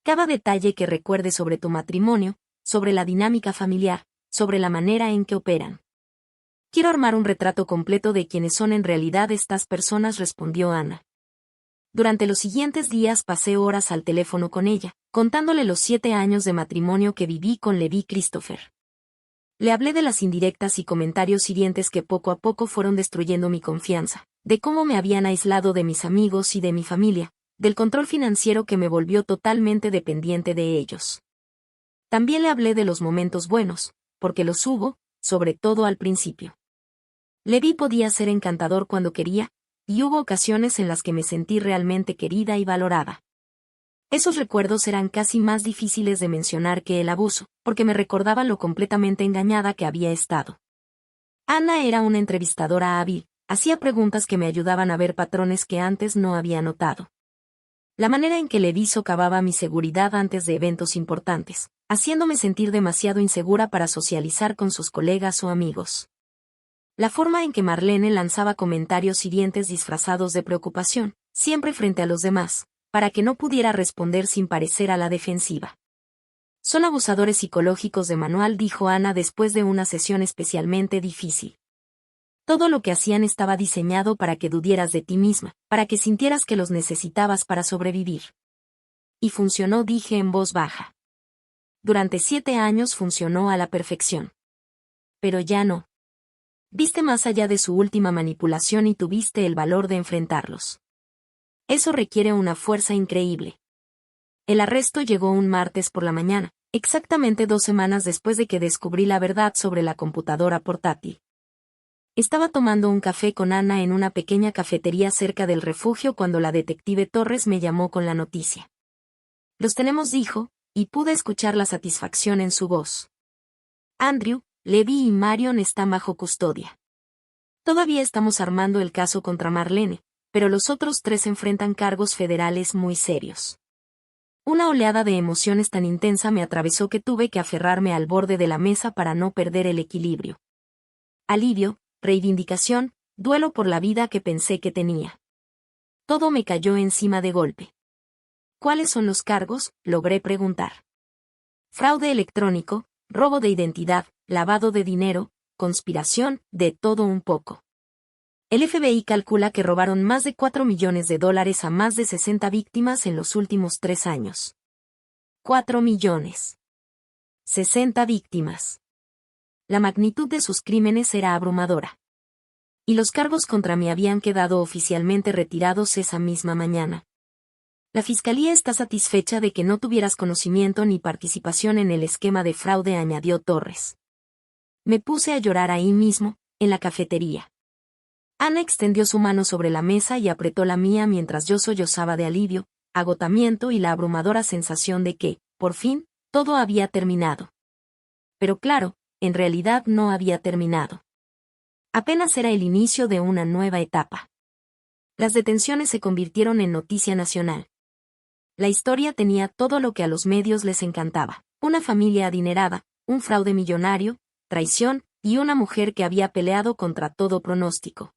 Cada detalle que recuerdes sobre tu matrimonio, sobre la dinámica familiar, sobre la manera en que operan. Quiero armar un retrato completo de quiénes son en realidad estas personas», respondió Ana. Durante los siguientes días pasé horas al teléfono con ella, contándole los 7 años de matrimonio que viví con Levi Christopher. Le hablé de las indirectas y comentarios hirientes que poco a poco fueron destruyendo mi confianza, de cómo me habían aislado de mis amigos y de mi familia, del control financiero que me volvió totalmente dependiente de ellos. También le hablé de los momentos buenos, porque los hubo, sobre todo al principio. Levi podía ser encantador cuando quería, y hubo ocasiones en las que me sentí realmente querida y valorada. Esos recuerdos eran casi más difíciles de mencionar que el abuso, porque me recordaba lo completamente engañada que había estado. Ana era una entrevistadora hábil, hacía preguntas que me ayudaban a ver patrones que antes no había notado. La manera en que Levi socavaba mi seguridad antes de eventos importantes, haciéndome sentir demasiado insegura para socializar con sus colegas o amigos. La forma en que Marlene lanzaba comentarios hirientes disfrazados de preocupación, siempre frente a los demás, para que no pudiera responder sin parecer a la defensiva. «Son abusadores psicológicos de manual», dijo Ana después de una sesión especialmente difícil. «Todo lo que hacían estaba diseñado para que dudieras de ti misma, para que sintieras que los necesitabas para sobrevivir. Y funcionó», dije en voz baja. «Durante 7 años funcionó a la perfección. Pero ya no. Viste más allá de su última manipulación y tuviste el valor de enfrentarlos. Eso requiere una fuerza increíble». El arresto llegó un martes por la mañana, exactamente 2 semanas después de que descubrí la verdad sobre la computadora portátil. Estaba tomando un café con Ana en una pequeña cafetería cerca del refugio cuando la detective Torres me llamó con la noticia. Los tenemos, dijo, y pude escuchar la satisfacción en su voz. Andrew, Levi y Marion están bajo custodia. Todavía estamos armando el caso contra Marlene, pero los otros 3 enfrentan cargos federales muy serios. Una oleada de emociones tan intensa me atravesó que tuve que aferrarme al borde de la mesa para no perder el equilibrio. Alivio, reivindicación, duelo por la vida que pensé que tenía. Todo me cayó encima de golpe. ¿Cuáles son los cargos?, logré preguntar. Fraude electrónico, robo de identidad, lavado de dinero, conspiración, de todo un poco. El FBI calcula que robaron más de $4 millones a más de 60 víctimas en los últimos 3 años. 4 millones. 60 víctimas. La magnitud de sus crímenes era abrumadora. Y los cargos contra mí habían quedado oficialmente retirados esa misma mañana. La fiscalía está satisfecha de que no tuvieras conocimiento ni participación en el esquema de fraude, añadió Torres. Me puse a llorar ahí mismo, en la cafetería. Ana extendió su mano sobre la mesa y apretó la mía mientras yo sollozaba de alivio, agotamiento y la abrumadora sensación de que, por fin, todo había terminado. Pero claro, en realidad no había terminado. Apenas era el inicio de una nueva etapa. Las detenciones se convirtieron en noticia nacional. La historia tenía todo lo que a los medios les encantaba: una familia adinerada, un fraude millonario, traición, y una mujer que había peleado contra todo pronóstico.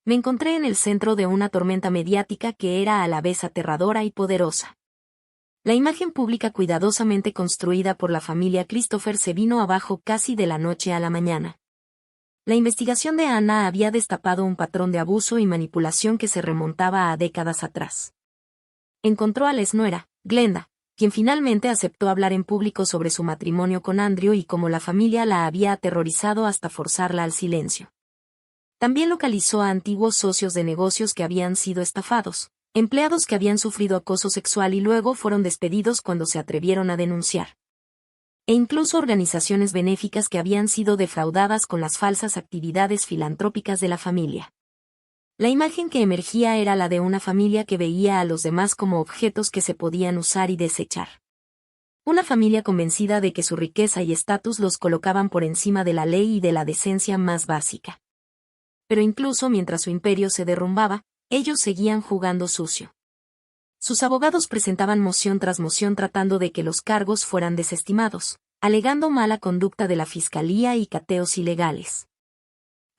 Me encontré en el centro de una tormenta mediática que era a la vez aterradora y poderosa. La imagen pública cuidadosamente construida por la familia Christopher se vino abajo casi de la noche a la mañana. La investigación de Ana había destapado un patrón de abuso y manipulación que se remontaba a décadas atrás. Encontró a la exnuera, Glenda, quien finalmente aceptó hablar en público sobre su matrimonio con Andrew y cómo la familia la había aterrorizado hasta forzarla al silencio. También localizó a antiguos socios de negocios que habían sido estafados, empleados que habían sufrido acoso sexual y luego fueron despedidos cuando se atrevieron a denunciar. E incluso organizaciones benéficas que habían sido defraudadas con las falsas actividades filantrópicas de la familia. La imagen que emergía era la de una familia que veía a los demás como objetos que se podían usar y desechar. Una familia convencida de que su riqueza y estatus los colocaban por encima de la ley y de la decencia más básica. Pero incluso mientras su imperio se derrumbaba, ellos seguían jugando sucio. Sus abogados presentaban moción tras moción tratando de que los cargos fueran desestimados, alegando mala conducta de la fiscalía y cateos ilegales.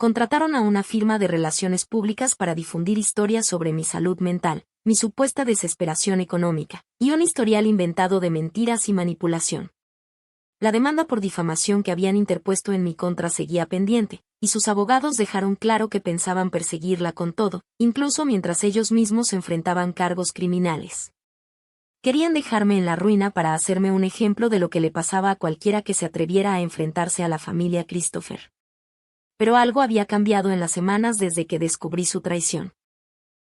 Contrataron a una firma de relaciones públicas para difundir historias sobre mi salud mental, mi supuesta desesperación económica, y un historial inventado de mentiras y manipulación. La demanda por difamación que habían interpuesto en mi contra seguía pendiente, y sus abogados dejaron claro que pensaban perseguirla con todo, incluso mientras ellos mismos enfrentaban cargos criminales. Querían dejarme en la ruina para hacerme un ejemplo de lo que le pasaba a cualquiera que se atreviera a enfrentarse a la familia Christopher. Pero algo había cambiado en las semanas desde que descubrí su traición.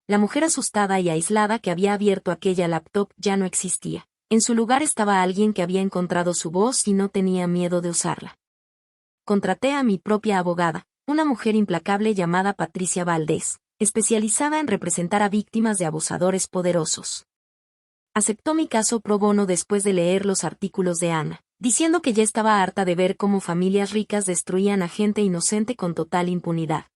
La mujer asustada y aislada que había abierto aquella laptop ya no existía. En su lugar estaba alguien que había encontrado su voz y no tenía miedo de usarla. Contraté a mi propia abogada, una mujer implacable llamada Patricia Valdés, especializada en representar a víctimas de abusadores poderosos. Aceptó mi caso pro bono después de leer los artículos de Ana, diciendo que ya estaba harta de ver cómo familias ricas destruían a gente inocente con total impunidad.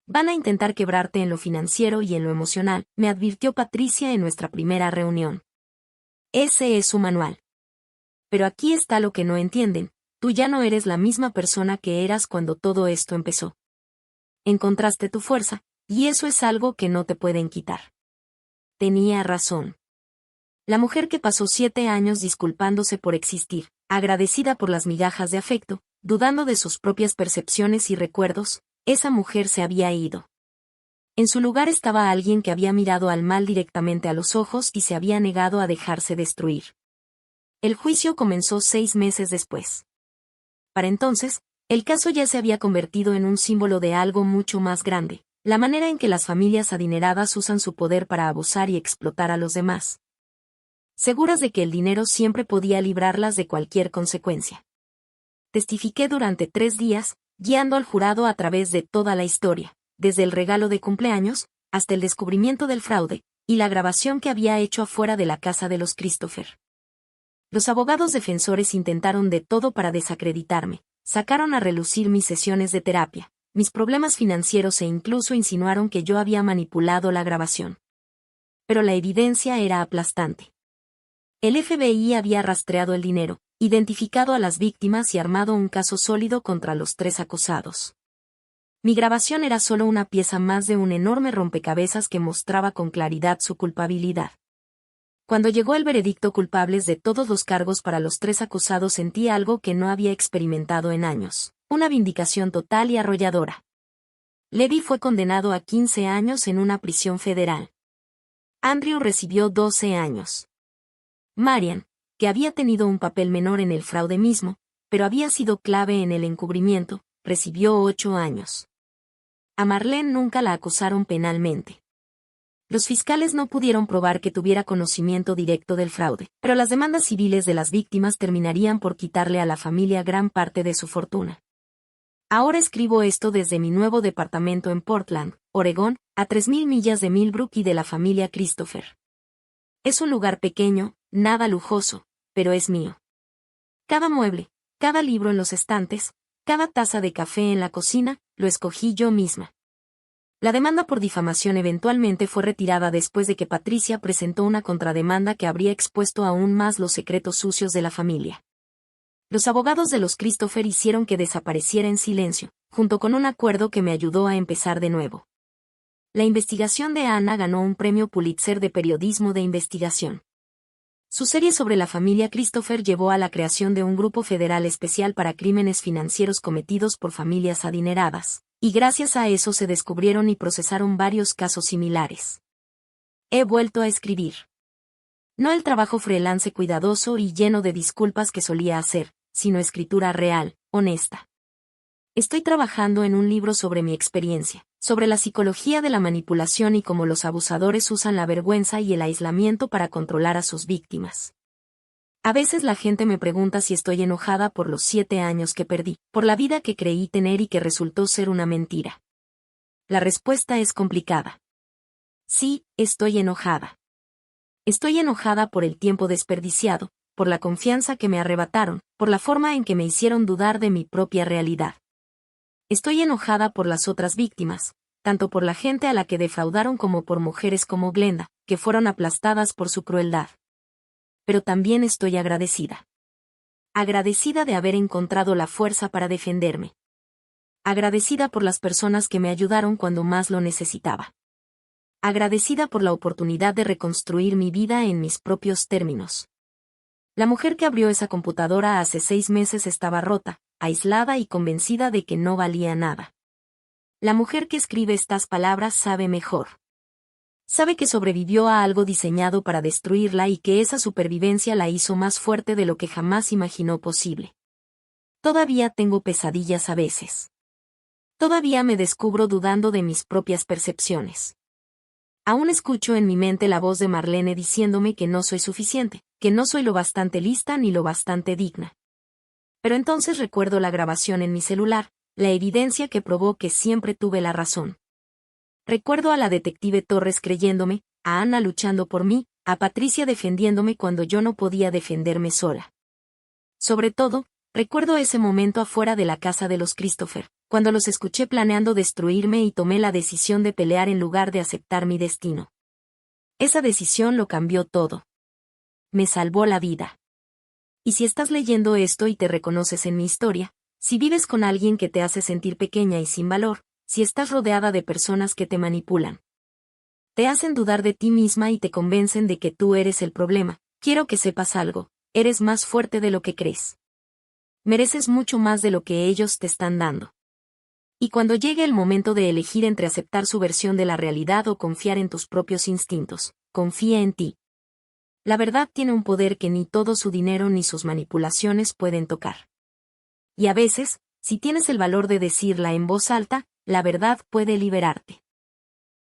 Van a intentar quebrarte en lo financiero y en lo emocional, me advirtió Patricia en nuestra primera reunión. Ese es su manual. Pero aquí está lo que no entienden: tú ya no eres la misma persona que eras cuando todo esto empezó. Encontraste tu fuerza, y eso es algo que no te pueden quitar. Tenía razón. La mujer que pasó 7 años disculpándose por existir, agradecida por las migajas de afecto, dudando de sus propias percepciones y recuerdos, esa mujer se había ido. En su lugar estaba alguien que había mirado al mal directamente a los ojos y se había negado a dejarse destruir. El juicio comenzó 6 meses después. Para entonces, el caso ya se había convertido en un símbolo de algo mucho más grande: la manera en que las familias adineradas usan su poder para abusar y explotar a los demás, seguras de que el dinero siempre podía librarlas de cualquier consecuencia. Testifiqué durante 3 días, guiando al jurado a través de toda la historia, desde el regalo de cumpleaños, hasta el descubrimiento del fraude, y la grabación que había hecho afuera de la casa de los Christopher. Los abogados defensores intentaron de todo para desacreditarme, sacaron a relucir mis sesiones de terapia, mis problemas financieros e incluso insinuaron que yo había manipulado la grabación. Pero la evidencia era aplastante. El FBI había rastreado el dinero, identificado a las víctimas y armado un caso sólido contra los 3 acusados. Mi grabación era solo una pieza más de un enorme rompecabezas que mostraba con claridad su culpabilidad. Cuando llegó el veredicto culpables de todos los cargos para los 3 acusados sentí algo que no había experimentado en años, una vindicación total y arrolladora. Levi fue condenado a 15 años en una prisión federal. Andrew recibió 12 años. Marian, que había tenido un papel menor en el fraude mismo, pero había sido clave en el encubrimiento, recibió 8 años. A Marlene nunca la acusaron penalmente. Los fiscales no pudieron probar que tuviera conocimiento directo del fraude, pero las demandas civiles de las víctimas terminarían por quitarle a la familia gran parte de su fortuna. Ahora escribo esto desde mi nuevo departamento en Portland, Oregón, a 3.000 millas de Millbrook y de la familia Christopher. Es un lugar pequeño, nada lujoso, pero es mío. Cada mueble, cada libro en los estantes, cada taza de café en la cocina, lo escogí yo misma. La demanda por difamación eventualmente fue retirada después de que Patricia presentó una contrademanda que habría expuesto aún más los secretos sucios de la familia. Los abogados de los Christopher hicieron que desapareciera en silencio, junto con un acuerdo que me ayudó a empezar de nuevo. La investigación de Anna ganó un premio Pulitzer de periodismo de investigación. Su serie sobre la familia Christopher llevó a la creación de un grupo federal especial para crímenes financieros cometidos por familias adineradas, y gracias a eso se descubrieron y procesaron varios casos similares. He vuelto a escribir. No el trabajo freelance cuidadoso y lleno de disculpas que solía hacer, sino escritura real, honesta. Estoy trabajando en un libro sobre mi experiencia, sobre la psicología de la manipulación y cómo los abusadores usan la vergüenza y el aislamiento para controlar a sus víctimas. A veces la gente me pregunta si estoy enojada por los 7 años que perdí, por la vida que creí tener y que resultó ser una mentira. La respuesta es complicada. Sí, estoy enojada. Estoy enojada por el tiempo desperdiciado, por la confianza que me arrebataron, por la forma en que me hicieron dudar de mi propia realidad. Estoy enojada por las otras víctimas, tanto por la gente a la que defraudaron como por mujeres como Glenda, que fueron aplastadas por su crueldad. Pero también estoy agradecida. Agradecida de haber encontrado la fuerza para defenderme. Agradecida por las personas que me ayudaron cuando más lo necesitaba. Agradecida por la oportunidad de reconstruir mi vida en mis propios términos. La mujer que abrió esa computadora hace 6 meses estaba rota, aislada y convencida de que no valía nada. La mujer que escribe estas palabras sabe mejor. Sabe que sobrevivió a algo diseñado para destruirla y que esa supervivencia la hizo más fuerte de lo que jamás imaginó posible. Todavía tengo pesadillas a veces. Todavía me descubro dudando de mis propias percepciones. Aún escucho en mi mente la voz de Marlene diciéndome que no soy suficiente, que no soy lo bastante lista ni lo bastante digna. Pero entonces recuerdo la grabación en mi celular, la evidencia que probó que siempre tuve la razón. Recuerdo a la detective Torres creyéndome, a Ana luchando por mí, a Patricia defendiéndome cuando yo no podía defenderme sola. Sobre todo, recuerdo ese momento afuera de la casa de los Christopher, cuando los escuché planeando destruirme y tomé la decisión de pelear en lugar de aceptar mi destino. Esa decisión lo cambió todo. Me salvó la vida. Y si estás leyendo esto y te reconoces en mi historia, si vives con alguien que te hace sentir pequeña y sin valor, si estás rodeada de personas que te manipulan, te hacen dudar de ti misma y te convencen de que tú eres el problema, quiero que sepas algo, eres más fuerte de lo que crees. Mereces mucho más de lo que ellos te están dando. Y cuando llegue el momento de elegir entre aceptar su versión de la realidad o confiar en tus propios instintos, confía en ti. La verdad tiene un poder que ni todo su dinero ni sus manipulaciones pueden tocar. Y a veces, si tienes el valor de decirla en voz alta, la verdad puede liberarte.